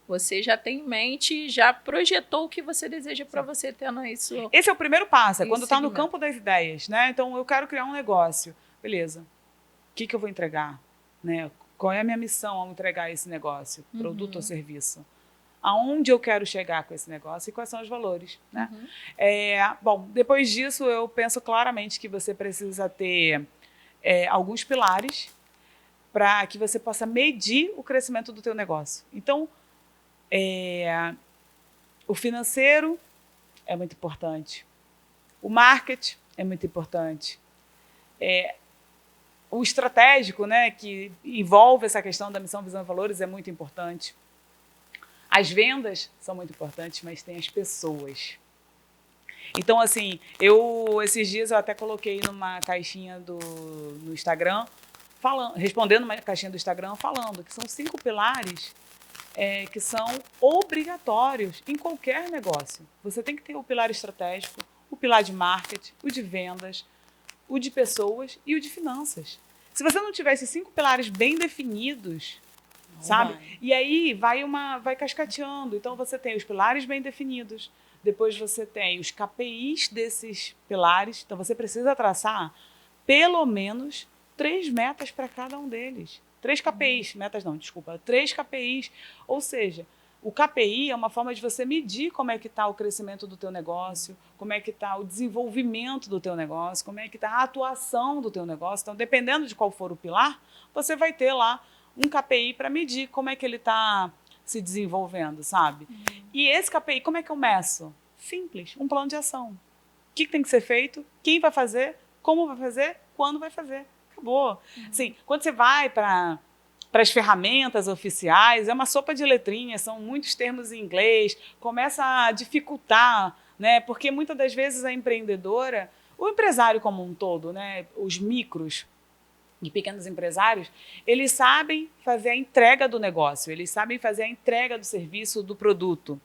Você já tem em mente, já projetou o que você deseja para você tendo isso. Esse é o primeiro passo, é quando está no segmento. campo das ideias, né? Então, eu quero criar um negócio. Beleza. O que eu vou entregar? Né? Qual é a minha missão ao entregar esse negócio? Produto ou serviço? Aonde eu quero chegar com esse negócio e quais são os valores, né? Bom, depois disso, eu penso claramente que você precisa ter alguns pilares para que você possa medir o crescimento do teu negócio. Então, o financeiro é muito importante. O marketing é muito importante. O estratégico, né, que envolve essa questão da missão, visão e valores, é muito importante. As vendas são muito importantes, mas tem as pessoas. Então, assim, esses dias eu até coloquei numa caixinha no Instagram, respondendo uma caixinha do Instagram, falando que são 5 pilares que são obrigatórios em qualquer negócio. Você tem que ter o pilar estratégico, o pilar de marketing, o de vendas, o de pessoas e o de finanças. Se você não tiver esses 5 pilares bem definidos, sabe? E aí vai cascateando. Então você tem os pilares bem definidos, depois você tem os KPIs desses pilares. Então você precisa traçar pelo menos 3 metas para cada um deles. 3 KPIs, metas não, desculpa, 3 KPIs. Ou seja, o KPI é uma forma de você medir como é que está o crescimento do teu negócio, como é que está o desenvolvimento do teu negócio, como é que está a atuação do teu negócio. Então, dependendo de qual for o pilar, você vai ter lá um KPI para medir como é que ele está se desenvolvendo, sabe? E esse KPI, como é que eu meço? Simples, um plano de ação. O que tem que ser feito, quem vai fazer, como vai fazer, quando vai fazer. Acabou. Assim, quando você vai para as ferramentas oficiais, é uma sopa de letrinhas, são muitos termos em inglês, começa a dificultar, né? Porque muitas das vezes a empreendedora, o empresário como um todo, né? Os micros e pequenos empresários, eles sabem fazer a entrega do negócio, eles sabem fazer a entrega do serviço, do produto.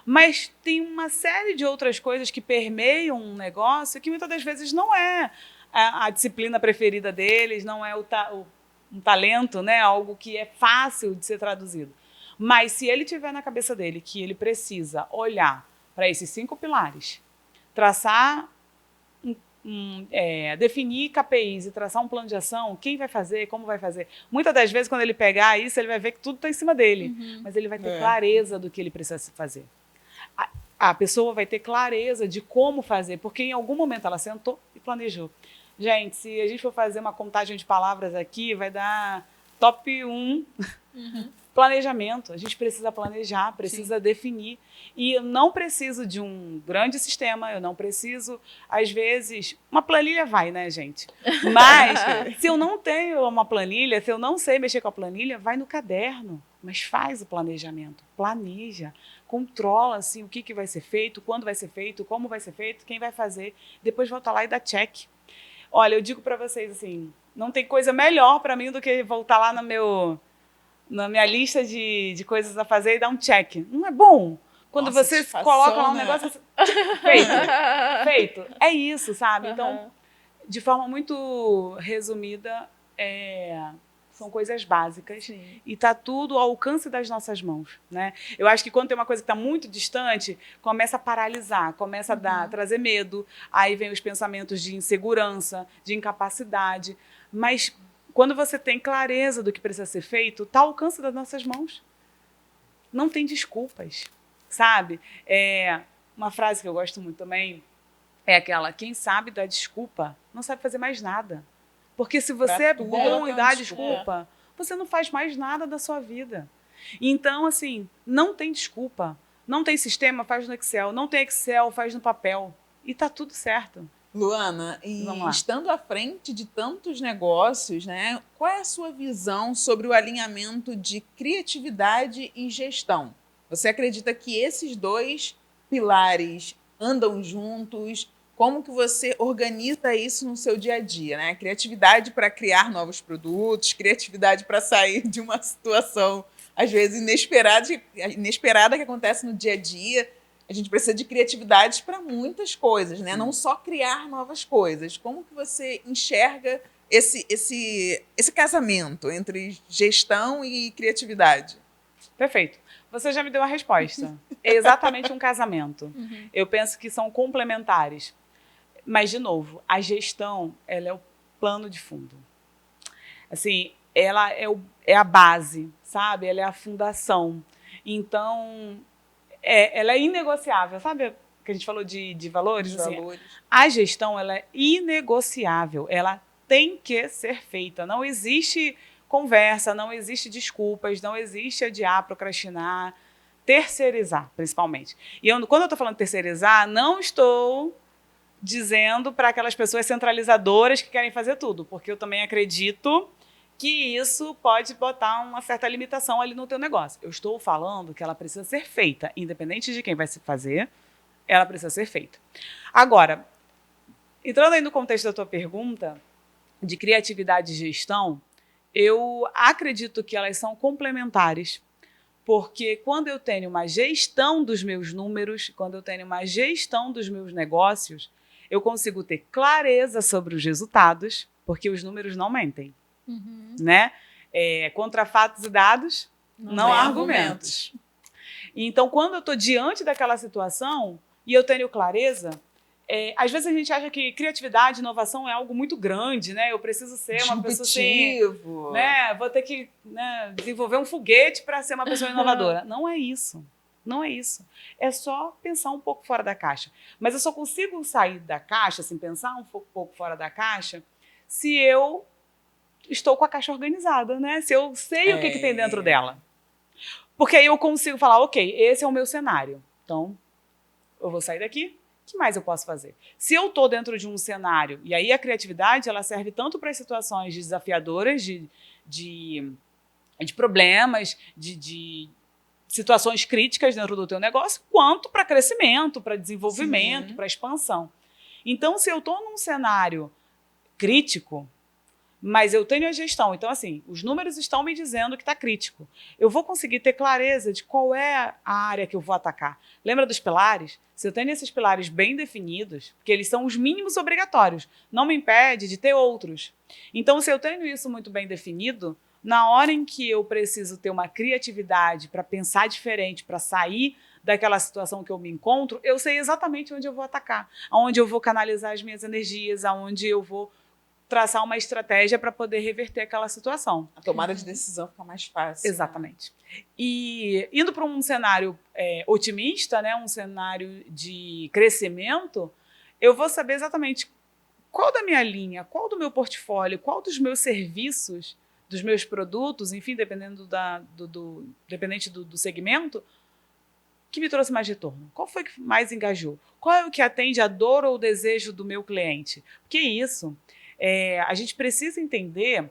Mas tem uma série de outras coisas que permeiam um negócio que muitas das vezes não é a disciplina preferida deles, não é um talento, né? Algo que é fácil de ser traduzido. Mas se ele tiver na cabeça dele que ele precisa olhar para esses 5 pilares, traçar, definir KPIs e traçar um plano de ação, quem vai fazer, como vai fazer. Muitas das vezes, quando ele pegar isso, ele vai ver que tudo está em cima dele, mas ele vai ter clareza do que ele precisa fazer. A pessoa vai ter clareza de como fazer, porque em algum momento ela sentou e planejou. Gente, se a gente for fazer uma contagem de palavras aqui, vai dar top 1, planejamento. A gente precisa planejar, precisa definir. E eu não preciso de um grande sistema, eu não preciso, às vezes, uma planilha vai, né, gente? Mas, se eu não tenho uma planilha, se eu não sei mexer com a planilha, vai no caderno. Mas faz o planejamento, planeja, controla assim, o que vai ser feito, quando vai ser feito, como vai ser feito, quem vai fazer. Depois volta lá e dá check. Olha, eu digo para vocês assim, não tem coisa melhor para mim do que voltar lá na minha lista de coisas a fazer e dar um check. Não é bom? Quando você coloca lá um negócio assim, feito. É isso, sabe? Então, de forma muito resumida, são coisas básicas. Sim. E está tudo ao alcance das nossas mãos, né? Eu acho que quando tem uma coisa que está muito distante, começa a paralisar, começa a trazer medo, aí vem os pensamentos de insegurança, de incapacidade. Mas quando você tem clareza do que precisa ser feito, está ao alcance das nossas mãos. Não tem desculpas, sabe? Uma frase que eu gosto muito também é aquela: quem sabe dar desculpa não sabe fazer mais nada. Porque se você é bom em dar desculpa, você não faz mais nada da sua vida. Então, assim, não tem desculpa. Não tem sistema, faz no Excel. Não tem Excel, faz no papel. E tá tudo certo. Luana, e estando à frente de tantos negócios, né, qual é a sua visão sobre o alinhamento de criatividade e gestão? Você acredita que esses dois pilares andam juntos? Como que você organiza isso no seu dia a dia, né? Criatividade para criar novos produtos, criatividade para sair de uma situação, às vezes, inesperada que acontece no dia a dia. A gente precisa de criatividade para muitas coisas, né? Não só criar novas coisas. Como que você enxerga esse casamento entre gestão e criatividade? Perfeito. Você já me deu a resposta. É exatamente um casamento. Eu penso que são complementares. Mas, de novo, a gestão, ela é o plano de fundo. Assim, ela é a base, sabe? Ela é a fundação. Então, ela é inegociável. Sabe o que a gente falou de valores? Assim, a gestão, ela é inegociável. Ela tem que ser feita. Não existe conversa, não existe desculpas, não existe adiar, procrastinar, terceirizar, principalmente. E quando eu estou falando terceirizar, não estou dizendo para aquelas pessoas centralizadoras que querem fazer tudo, porque eu também acredito que isso pode botar uma certa limitação ali no teu negócio. Eu estou falando que ela precisa ser feita, independente de quem vai se fazer, ela precisa ser feita. Agora, entrando aí no contexto da tua pergunta, de criatividade e gestão, eu acredito que elas são complementares, porque quando eu tenho uma gestão dos meus números, quando eu tenho uma gestão dos meus negócios, eu consigo ter clareza sobre os resultados, porque os números não mentem. Né? Contra fatos e dados, não há argumentos. Então, quando eu estou diante daquela situação e eu tenho clareza, às vezes a gente acha que criatividade, inovação é algo muito grande, né? Eu preciso ser uma pessoa assim, né? Vou ter que desenvolver um foguete para ser uma pessoa inovadora. Não é isso. Não é isso. É só pensar um pouco fora da caixa. Mas eu só consigo sair da caixa, assim, pensar um pouco fora da caixa, se eu estou com a caixa organizada, né? Se eu sei o que tem dentro dela. Porque aí eu consigo falar, ok, esse é o meu cenário. Então, eu vou sair daqui. O que mais eu posso fazer? Se eu estou dentro de um cenário, e aí a criatividade ela serve tanto para as situações desafiadoras, de problemas, de situações críticas dentro do teu negócio, quanto para crescimento, para desenvolvimento, para expansão. Então, se eu estou num cenário crítico, mas eu tenho a gestão, então, assim, os números estão me dizendo que está crítico. Eu vou conseguir ter clareza de qual é a área que eu vou atacar. Lembra dos pilares? Se eu tenho esses pilares bem definidos, porque eles são os mínimos obrigatórios, não me impede de ter outros. Então, se eu tenho isso muito bem definido, na hora em que eu preciso ter uma criatividade para pensar diferente, para sair daquela situação que eu me encontro, eu sei exatamente onde eu vou atacar, aonde eu vou canalizar as minhas energias, aonde eu vou traçar uma estratégia para poder reverter aquela situação. A tomada de decisão fica mais fácil. Exatamente. Né? E indo para um cenário otimista, né, um cenário de crescimento, eu vou saber exatamente qual da minha linha, qual do meu portfólio, qual dos meus serviços dos meus produtos, enfim, dependente do segmento, que me trouxe mais retorno? Qual foi que mais engajou? Qual é o que atende a dor ou o desejo do meu cliente? Porque isso, a gente precisa entender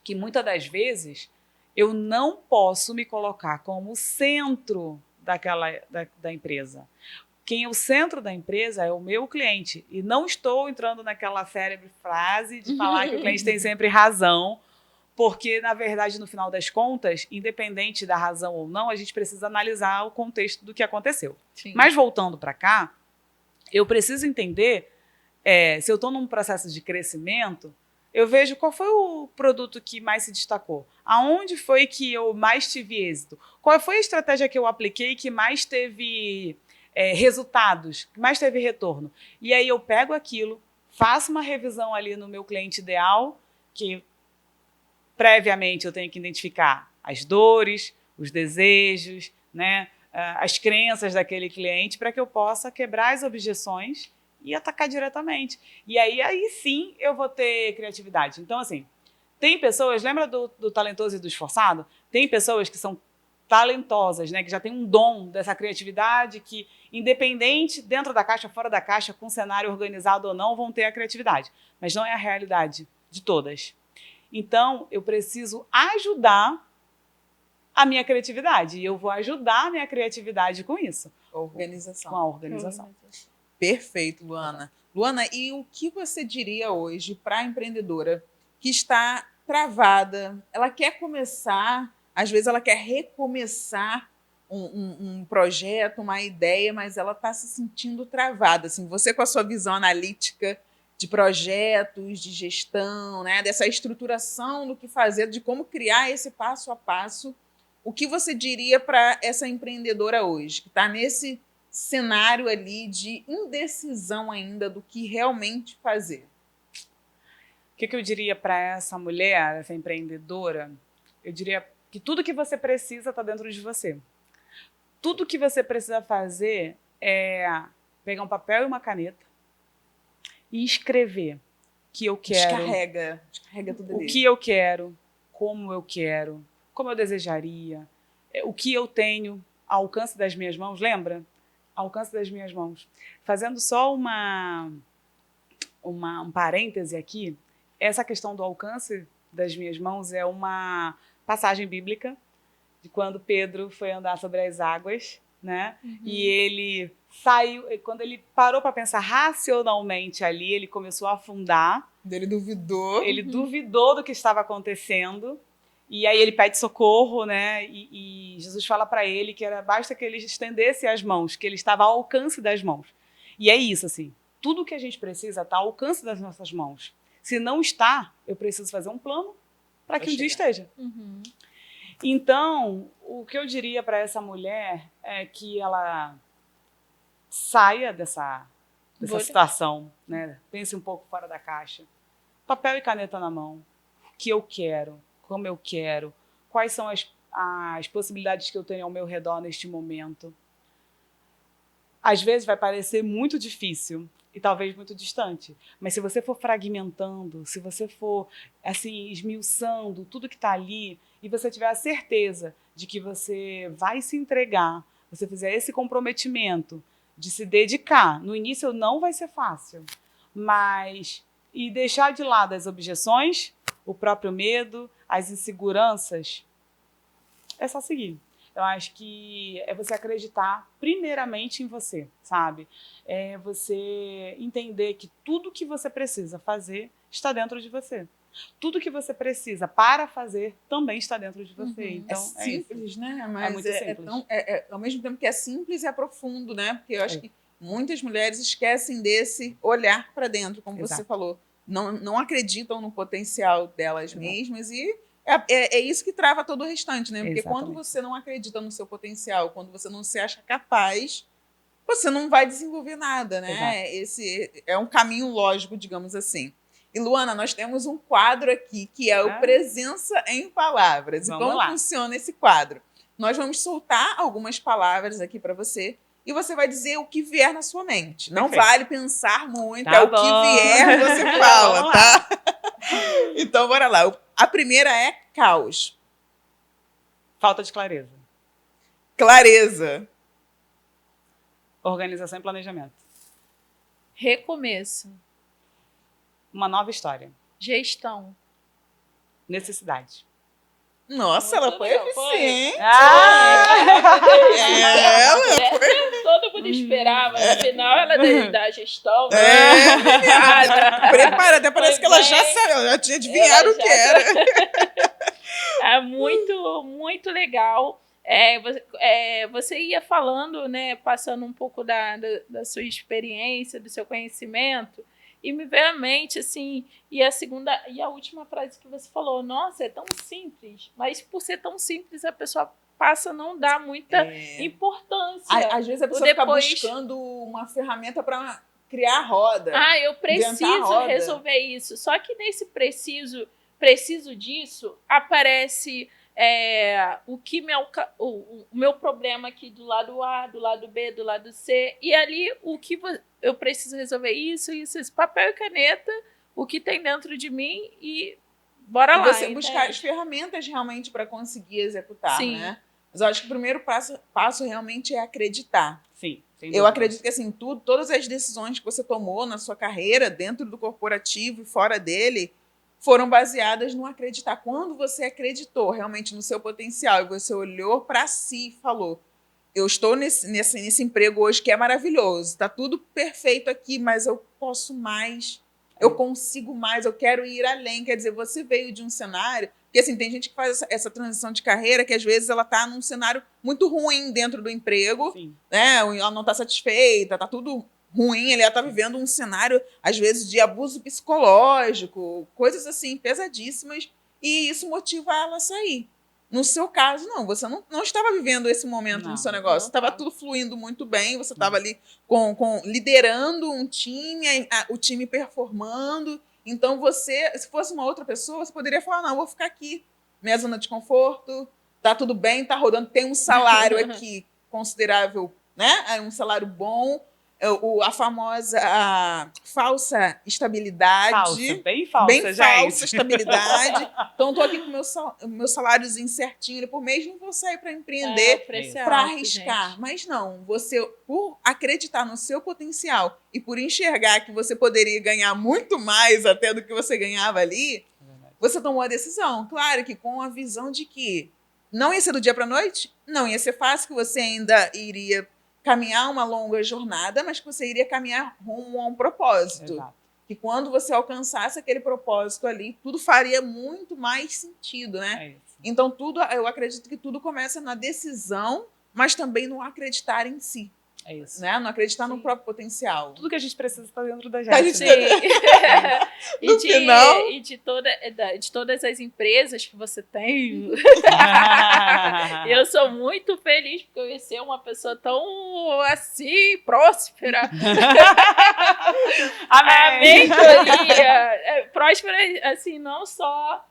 que muitas das vezes eu não posso me colocar como centro da empresa. Quem é o centro da empresa é o meu cliente. E não estou entrando naquela célebre frase de falar que o cliente tem sempre razão, porque, na verdade, no final das contas, independente da razão ou não, a gente precisa analisar o contexto do que aconteceu. Sim. Mas, voltando para cá, eu preciso entender, se eu estou num processo de crescimento, eu vejo qual foi o produto que mais se destacou. Aonde foi que eu mais tive êxito? Qual foi a estratégia que eu apliquei que mais teve resultados, que mais teve retorno? E aí eu pego aquilo, faço uma revisão ali no meu cliente ideal, que previamente eu tenho que identificar as dores, os desejos, né, as crenças daquele cliente, para que eu possa quebrar as objeções e atacar diretamente. E aí sim eu vou ter criatividade. Então, assim, tem pessoas, lembra do talentoso e do esforçado? Tem pessoas que são talentosas, né, que já têm um dom dessa criatividade, que independente, dentro da caixa, fora da caixa, com cenário organizado ou não, vão ter a criatividade. Mas não é a realidade de todas. Então, eu preciso ajudar a minha criatividade. E eu vou ajudar a minha criatividade com isso. Organização. Com a organização. Perfeito, Luana. Luana, e o que você diria hoje para a empreendedora que está travada? Ela quer começar, às vezes ela quer recomeçar um projeto, uma ideia, mas ela está se sentindo travada. Assim, você com a sua visão analítica de projetos, de gestão, né, dessa estruturação do que fazer, de como criar esse passo a passo, o que você diria para essa empreendedora hoje, que está nesse cenário ali de indecisão ainda do que realmente fazer? O que eu diria para essa mulher, essa empreendedora? Eu diria que tudo que você precisa está dentro de você. Tudo que você precisa fazer é pegar um papel e uma caneta e escrever que eu quero. Descarrega tudo ali. O que eu quero, como eu desejaria, o que eu tenho ao alcance das minhas mãos, lembra? Ao alcance das minhas mãos. Fazendo só um parêntese aqui, essa questão do alcance das minhas mãos é uma passagem bíblica de quando Pedro foi andar sobre as águas, né? Uhum. E ele saiu, quando ele parou para pensar racionalmente ali, ele começou a afundar. Ele duvidou. Ele duvidou do que estava acontecendo. E aí ele pede socorro, né? E Jesus fala para ele que basta que ele estendesse as mãos, que ele estava ao alcance das mãos. E é isso, assim. Tudo que a gente precisa está ao alcance das nossas mãos. Se não está, eu preciso fazer um plano para que um dia esteja. Uhum. Então, o que eu diria para essa mulher é que ela saia dessa situação, né? Pense um pouco fora da caixa. Papel e caneta na mão. O que eu quero, como eu quero, quais são as possibilidades que eu tenho ao meu redor neste momento. Às vezes vai parecer muito difícil e talvez muito distante, mas se você for fragmentando, se você for assim esmiuçando tudo que está ali e você tiver a certeza de que você vai se entregar, você fizer esse comprometimento de se dedicar, no início não vai ser fácil, mas e deixar de lado as objeções, o próprio medo, as inseguranças, é só seguir. Eu acho que é você acreditar primeiramente em você, sabe? É você entender que tudo que você precisa fazer está dentro de você. Tudo que você precisa para fazer também está dentro de você. Uhum. Então, é simples, né? Mas muito simples. Ao mesmo tempo que é simples, é profundo, né? Porque eu acho que muitas mulheres esquecem desse olhar para dentro, como você falou. Não acreditam no potencial delas mesmas e é isso que trava todo o restante, né? Porque quando você não acredita no seu potencial, quando você não se acha capaz, você não vai desenvolver nada, né? Esse é um caminho lógico, digamos assim. E, Luana, nós temos um quadro aqui, que é o Presença em Palavras. E como funciona esse quadro? Nós vamos soltar algumas palavras aqui para você e você vai dizer o que vier na sua mente. Não vale pensar muito, o que vier você fala, tá? Então, bora lá. A primeira é caos. Falta de clareza. Clareza. Organização e planejamento. Recomeço. Uma nova história. Gestão. Necessidade. Nossa, Muito ela foi legal, eficiente. Ah! Todo mundo esperava. Afinal, ela da gestão. Prepara, até parece que ela já sabia, já tinha adivinhado o que era. É muito, muito legal. Você ia falando, né, passando um pouco da sua experiência, do seu conhecimento, e me veio à mente, assim, e a última frase que você falou, nossa, é tão simples, mas por ser tão simples, a pessoa passa a não dar muita importância. Às vezes a pessoa fica buscando uma ferramenta para criar a roda. Eu preciso resolver isso. Só que nesse preciso disso, aparece o meu problema aqui do lado A, do lado B, do lado C, e ali eu preciso resolver isso, papel e caneta, o que tem dentro de mim e bora lá. Você buscar as ferramentas realmente para conseguir executar, Sim. né? Mas eu acho que o primeiro passo realmente é acreditar. Sim. Eu acredito que assim, todas as decisões que você tomou na sua carreira, dentro do corporativo e fora dele, foram baseadas no acreditar. Quando você acreditou realmente no seu potencial e você olhou para si e falou, eu estou nesse emprego hoje que é maravilhoso, está tudo perfeito aqui, mas eu posso mais, eu consigo mais, eu quero ir além. Quer dizer, você veio de um cenário... Porque assim, tem gente que faz essa transição de carreira que às vezes ela está num cenário muito ruim dentro do emprego, né? Ela não está satisfeita, está tudo ruim, ela está vivendo um cenário, às vezes, de abuso psicológico, coisas assim, pesadíssimas, e isso motiva ela a sair. No seu caso, não, você não estava vivendo esse momento no seu negócio, estava tudo fluindo muito bem, você estava ali liderando um time, o time performando. Então, se fosse uma outra pessoa, você poderia falar, não, eu vou ficar aqui, minha zona de conforto, tá tudo bem, tá rodando, tem um salário aqui considerável, né? Um salário bom, a famosa falsa estabilidade. Bem falsa, bem gente. Falsa estabilidade. Então, estou aqui com o meu saláriozinho certinho por mês, não vou sair para empreender, para arriscar. Gente. Mas não, você, por acreditar no seu potencial e por enxergar que você poderia ganhar muito mais até do que você ganhava ali, você tomou a decisão. Claro que com a visão de que não ia ser do dia para a noite, não ia ser fácil, que você ainda iria caminhar uma longa jornada, mas que você iria caminhar rumo a um propósito. Exato. Que quando você alcançasse aquele propósito ali, tudo faria muito mais sentido, né? Então, eu acredito que tudo começa na decisão, mas também no acreditar em si. É isso. Né? Não acreditar no próprio potencial. Tudo que a gente precisa está dentro da gente. Sim. E de todas as empresas que você tem, eu sou muito feliz por conhecer uma pessoa tão assim, próspera. Amém. Próspera, assim, não só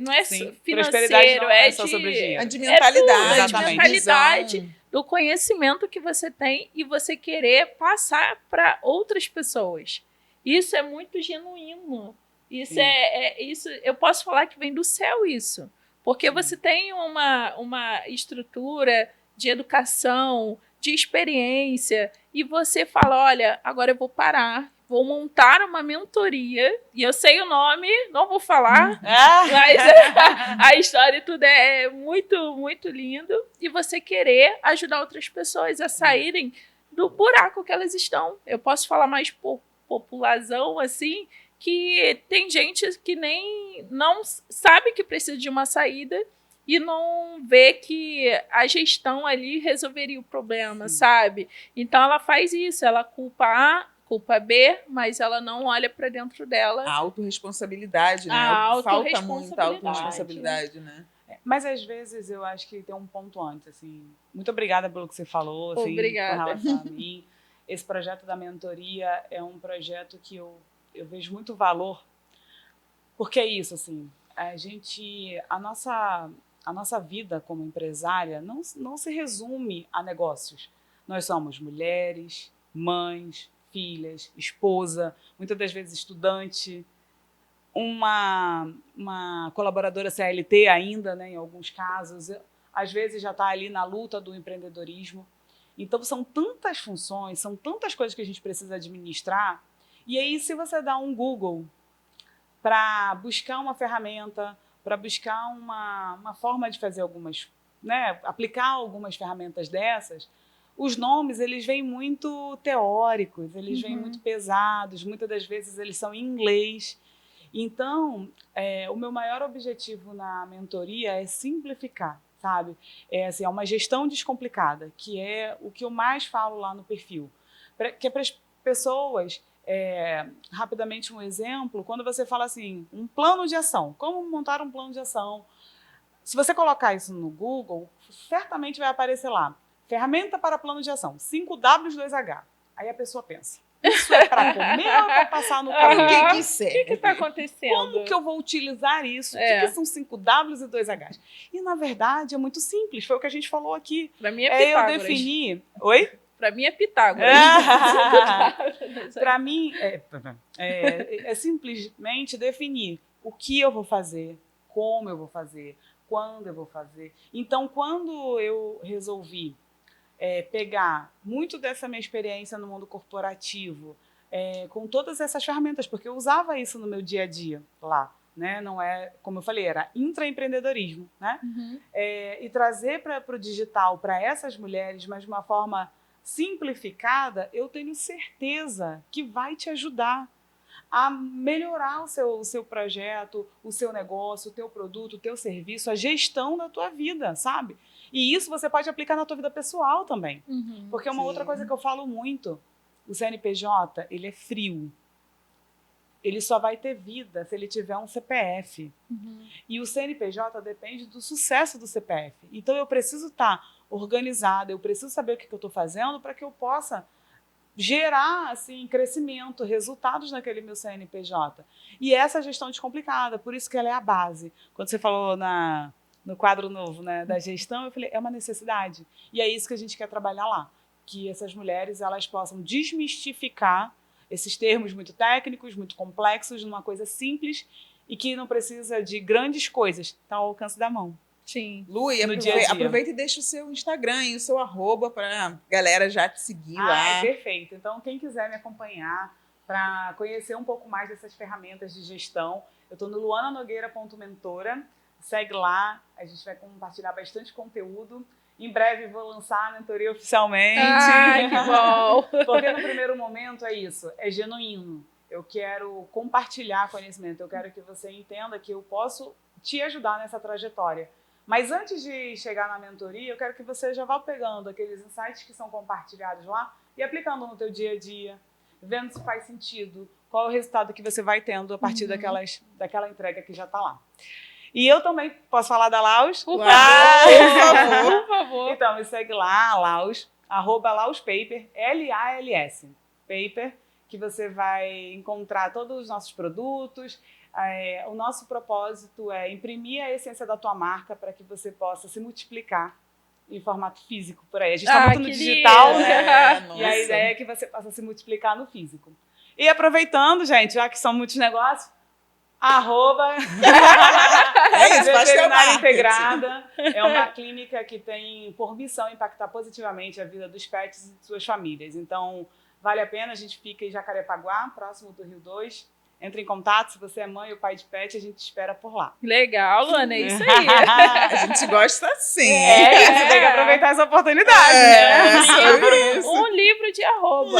não é financeiro, é de mentalidade. De mentalidade, do conhecimento que você tem e você querer passar para outras pessoas. Isso é muito genuíno. Isso eu posso falar que vem do céu isso. Porque você tem uma estrutura de educação, de experiência, e você fala, olha, agora eu vou parar, vou montar uma mentoria, e eu sei o nome, não vou falar, mas a história e tudo é muito, muito lindo, e você querer ajudar outras pessoas a saírem do buraco que elas estão. Eu posso falar mais população, assim, que tem gente que não sabe que precisa de uma saída e não vê que a gestão ali resolveria o problema, sabe? Então ela faz isso, ela culpa A, culpa B, mas ela não olha para dentro dela. A autorresponsabilidade, né? Falta muita autorresponsabilidade, né? Mas às vezes eu acho que tem um ponto antes, assim. Muito obrigada pelo que você falou, assim, obrigada. Com relação a mim. Esse projeto da mentoria é um projeto que eu vejo muito valor, porque é isso, assim, a nossa vida como empresária não se resume a negócios. Nós somos mulheres, mães, filhas, esposa, muitas das vezes estudante, uma colaboradora CLT ainda, né, em alguns casos, às vezes já está ali na luta do empreendedorismo. Então, são tantas funções, são tantas coisas que a gente precisa administrar. E aí, se você dá um Google para buscar uma ferramenta, para buscar uma forma de fazer algumas, né, aplicar algumas ferramentas dessas, os nomes, eles vêm muito teóricos, eles vêm muito pesados, muitas das vezes eles são em inglês. Então, o meu maior objetivo na mentoria é simplificar, sabe? Assim, é uma gestão descomplicada, que é o que eu mais falo lá no perfil. Que é para as pessoas, rapidamente um exemplo, quando você fala assim, um plano de ação, como montar um plano de ação. Se você colocar isso no Google, certamente vai aparecer lá, ferramenta para plano de ação, 5W2H. Aí a pessoa pensa, isso é para comer ou para passar no cabelo? O que serve? O que está acontecendo? Como que eu vou utilizar isso? O que são 5Ws e 2Hs? E, na verdade, é muito simples. Foi o que a gente falou aqui. Para mim é Pitágoras. Eu defini... Oi? Para mim é Pitágoras. Para mim, é simplesmente definir o que eu vou fazer, como eu vou fazer, quando eu vou fazer. Então, quando eu resolvi pegar muito dessa minha experiência no mundo corporativo, com todas essas ferramentas, porque eu usava isso no meu dia a dia lá, né? Não é, como eu falei, era intraempreendedorismo, né? E trazer para o digital, para essas mulheres, mas de uma forma simplificada, eu tenho certeza que vai te ajudar a melhorar o seu projeto, o seu negócio, o teu produto, o teu serviço, a gestão da tua vida, sabe? E isso você pode aplicar na tua vida pessoal também. Porque uma outra coisa que eu falo muito, o CNPJ, ele é frio. Ele só vai ter vida se ele tiver um CPF. E o CNPJ depende do sucesso do CPF. Então, eu preciso estar organizada, eu preciso saber o que eu estou fazendo para que eu possa gerar assim, crescimento, resultados naquele meu CNPJ. E essa gestão descomplicada, por isso que ela é a base. Quando você falou no quadro novo, né, da gestão, eu falei, é uma necessidade. E é isso que a gente quer trabalhar lá. Que essas mulheres elas possam desmistificar esses termos muito técnicos, muito complexos, numa coisa simples e que não precisa de grandes coisas. Está ao alcance da mão. Sim. Lu, aproveita e deixa o seu Instagram e o seu @ para a galera já te seguir lá. Perfeito. Então, quem quiser me acompanhar para conhecer um pouco mais dessas ferramentas de gestão, eu estou no luananogueira.mentora. Segue lá, a gente vai compartilhar bastante conteúdo. Em breve vou lançar a mentoria oficialmente. Ai, que bom! Porque no primeiro momento é isso, é genuíno. Eu quero compartilhar conhecimento, eu quero que você entenda que eu posso te ajudar nessa trajetória. Mas antes de chegar na mentoria, eu quero que você já vá pegando aqueles insights que são compartilhados lá e aplicando no teu dia a dia, vendo se faz sentido, qual é o resultado que você vai tendo a partir daquela entrega que já está lá. E eu também posso falar da Laus? Por favor. Por favor. Então, me segue lá, Laus, @lauspaper, LALS, paper, que você vai encontrar todos os nossos produtos. O nosso propósito é imprimir a essência da tua marca para que você possa se multiplicar em formato físico por aí. A gente está muito no digital, né? E a ideia é que você possa se multiplicar no físico. E aproveitando, gente, já que são muitos negócios, Veterinária Integrada é uma clínica que tem por missão impactar positivamente a vida dos pets e de suas famílias. Então, vale a pena, a gente fica em Jacarepaguá, próximo do Rio 2. Entre em contato, se você é mãe ou pai de pet, a gente espera por lá. Legal, Luana, é isso aí. A gente gosta sim. Você tem que aproveitar essa oportunidade, né? Um livro de arroba.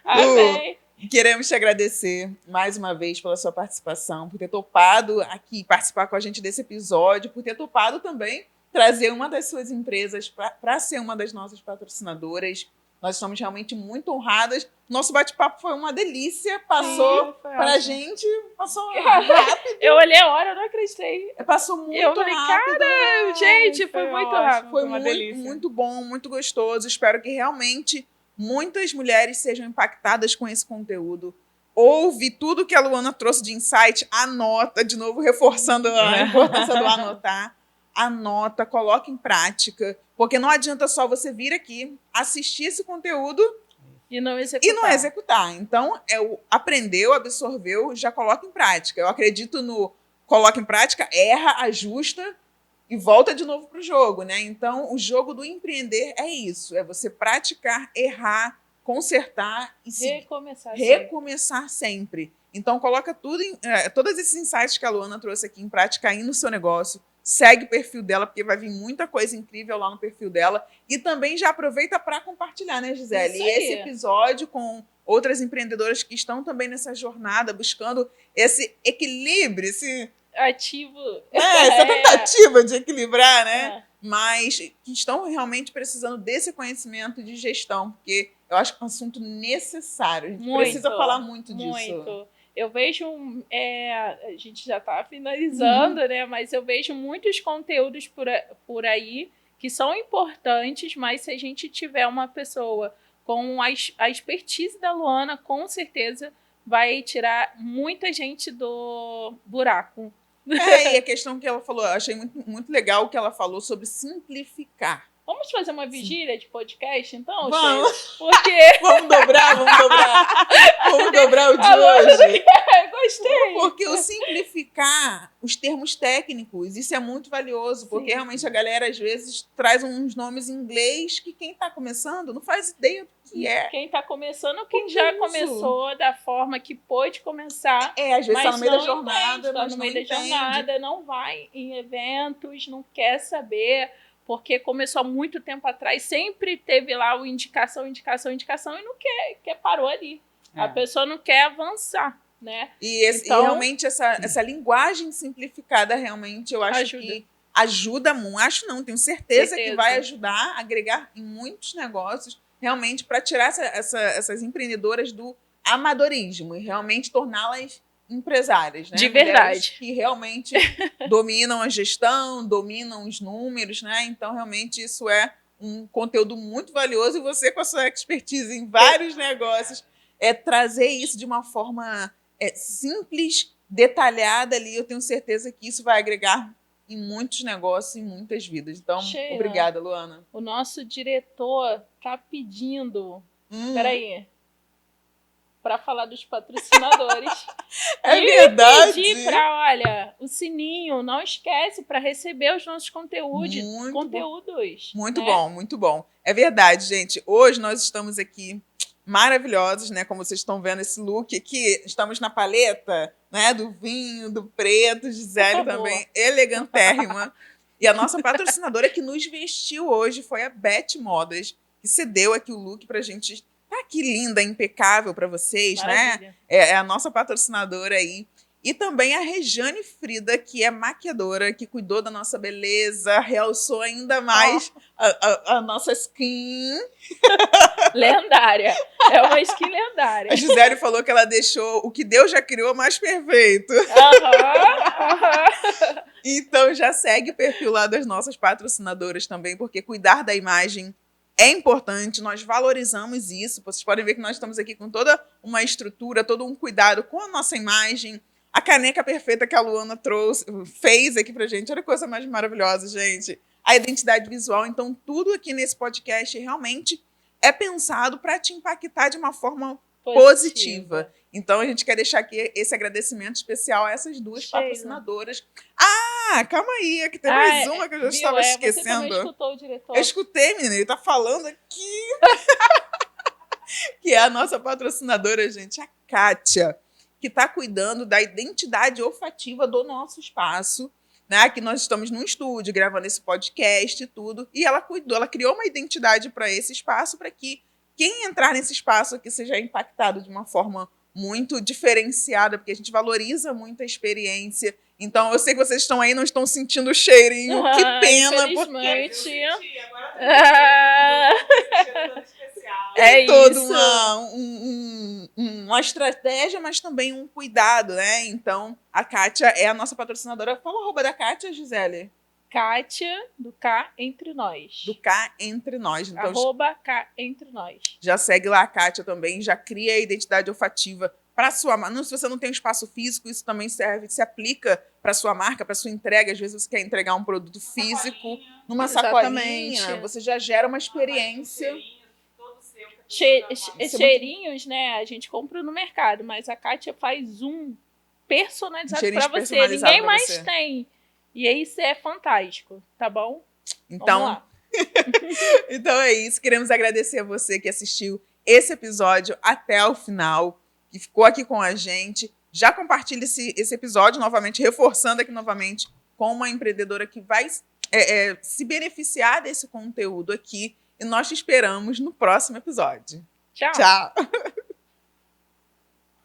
Amém. Queremos te agradecer mais uma vez pela sua participação, por ter topado aqui participar com a gente desse episódio, por ter topado também trazer uma das suas empresas para ser uma das nossas patrocinadoras. Nós estamos realmente muito honradas. Nosso bate-papo foi uma delícia. Passou para a gente, passou rápido. Eu olhei a hora, eu não acreditei. Passou muito rápido. Eu falei, cara, gente, foi muito rápido. Foi uma delícia. Muito bom, muito gostoso. Espero que realmente muitas mulheres sejam impactadas com esse conteúdo. Ouve tudo que a Luana trouxe de insight, anota, de novo reforçando a importância do anotar. Anota, coloca em prática, porque não adianta só você vir aqui, assistir esse conteúdo E não E não executar. Então, aprendeu, absorveu, já coloca em prática. Eu acredito no coloca em prática, erra, ajusta e volta de novo para o jogo, né? Então, o jogo do empreender é isso. É você praticar, errar, consertar e recomeçar sempre. Então, coloca todos esses insights que a Luana trouxe aqui em prática aí no seu negócio. Segue o perfil dela, porque vai vir muita coisa incrível lá no perfil dela. E também já aproveita para compartilhar, né, Gisele? E esse episódio com outras empreendedoras que estão também nessa jornada, buscando esse equilíbrio, esse essa tentativa de equilibrar, né? Mas que estão realmente precisando desse conhecimento de gestão, porque eu acho que é um assunto necessário. A gente precisa falar muito disso. Eu vejo, a gente já está finalizando, né? Mas eu vejo muitos conteúdos por aí que são importantes, mas se a gente tiver uma pessoa com a expertise da Luana, com certeza vai tirar muita gente do buraco. E a questão que ela falou, eu achei muito, muito legal o que ela falou sobre simplificar. Vamos fazer uma vigília de podcast, então? Vamos. Porque... vamos dobrar o de hoje. Gostei. Porque o simplificar os termos técnicos, isso é muito valioso, porque realmente a galera, às vezes, traz uns nomes em inglês que quem está começando não faz ideia do que é. Quem está começando, quem já começou da forma que pôde começar. Às vezes está no meio da jornada. Está no meio da jornada, não vai em eventos, não quer saber... Porque começou há muito tempo atrás, sempre teve lá o indicação e não quer parou ali. A pessoa não quer avançar, né? E realmente essa linguagem simplificada, realmente, eu acho que ajuda muito. Acho não, tenho certeza que vai ajudar, agregar em muitos negócios, realmente, para tirar essas empreendedoras do amadorismo e realmente torná-las empresárias, né? De verdade. Mulheres que realmente dominam a gestão, dominam os números, né? Então, realmente, isso é um conteúdo muito valioso e você, com a sua expertise em vários negócios, trazer isso de uma forma simples, detalhada ali. Eu tenho certeza que isso vai agregar em muitos negócios, em muitas vidas. Então, obrigada, Luana. O nosso diretor está pedindo... Peraí. Para falar dos patrocinadores. Verdade. Pedir para, o sininho, não esquece para receber os nossos conteúdos. Muito bom, muito bom. É verdade, gente. Hoje nós estamos aqui maravilhosos, né? Como vocês estão vendo esse look aqui, estamos na paleta, né? Do vinho, do preto, Gisele também, elegantérrima. E a nossa patrocinadora que nos vestiu hoje foi a Beth Modas, que cedeu aqui o look pra gente. Tá aqui linda, impecável para vocês, maravilha, né? É a nossa patrocinadora aí. E também a Rejane Frida, que é maquiadora, que cuidou da nossa beleza, realçou ainda mais a nossa skin. Lendária. É uma skin lendária. A Gisele falou que ela deixou o que Deus já criou mais perfeito. Então já segue o perfil lá das nossas patrocinadoras também, porque cuidar da imagem é importante, nós valorizamos isso. Vocês podem ver que nós estamos aqui com toda uma estrutura, todo um cuidado com a nossa imagem. A caneca perfeita que a Luana fez aqui pra gente. Olha a coisa mais maravilhosa, gente. A identidade visual. Então, tudo aqui nesse podcast realmente é pensado para te impactar de uma forma positiva. Então, a gente quer deixar aqui esse agradecimento especial a essas duas patrocinadoras. Calma aí, que tem mais uma que eu já estava esquecendo. Você também escutou o diretor? Eu escutei, menina, ele tá falando aqui. Que é a nossa patrocinadora, gente, a Kátia, que está cuidando da identidade olfativa do nosso espaço, né? Que nós estamos num estúdio gravando esse podcast e tudo. E ela criou uma identidade para esse espaço, para que quem entrar nesse espaço aqui seja impactado de uma forma muito diferenciada, porque a gente valoriza muito a experiência. Então, eu sei que vocês estão aí, não estão sentindo o cheirinho. Que pena. Infelizmente. É toda uma estratégia, mas também um cuidado, né? Então, a Kátia é a nossa patrocinadora. Fala o arroba da Kátia, Gisele. Kátia, do Cá Entre Nós. Do Cá Entre Nós. Então, arroba Cá Entre Nós. Já segue lá a Kátia também, já cria a identidade olfativa para sua marca. Se você não tem um espaço físico, isso também se aplica para sua marca, para sua entrega. Às vezes você quer entregar um produto físico numa sacolinha, você já gera uma experiência. Cheirinhos, né? A gente compra no mercado, mas a Kátia faz um personalizado Cheirinhos para você. personalizado Ninguém pra mais você. tem. E isso é fantástico, tá bom? Vamos Então, lá. então é isso. Queremos agradecer a você que assistiu esse episódio até o final, que ficou aqui com a gente. Já compartilhe esse episódio novamente, reforçando aqui novamente com uma empreendedora que vai se beneficiar desse conteúdo aqui. E nós te esperamos no próximo episódio. Tchau. Tchau!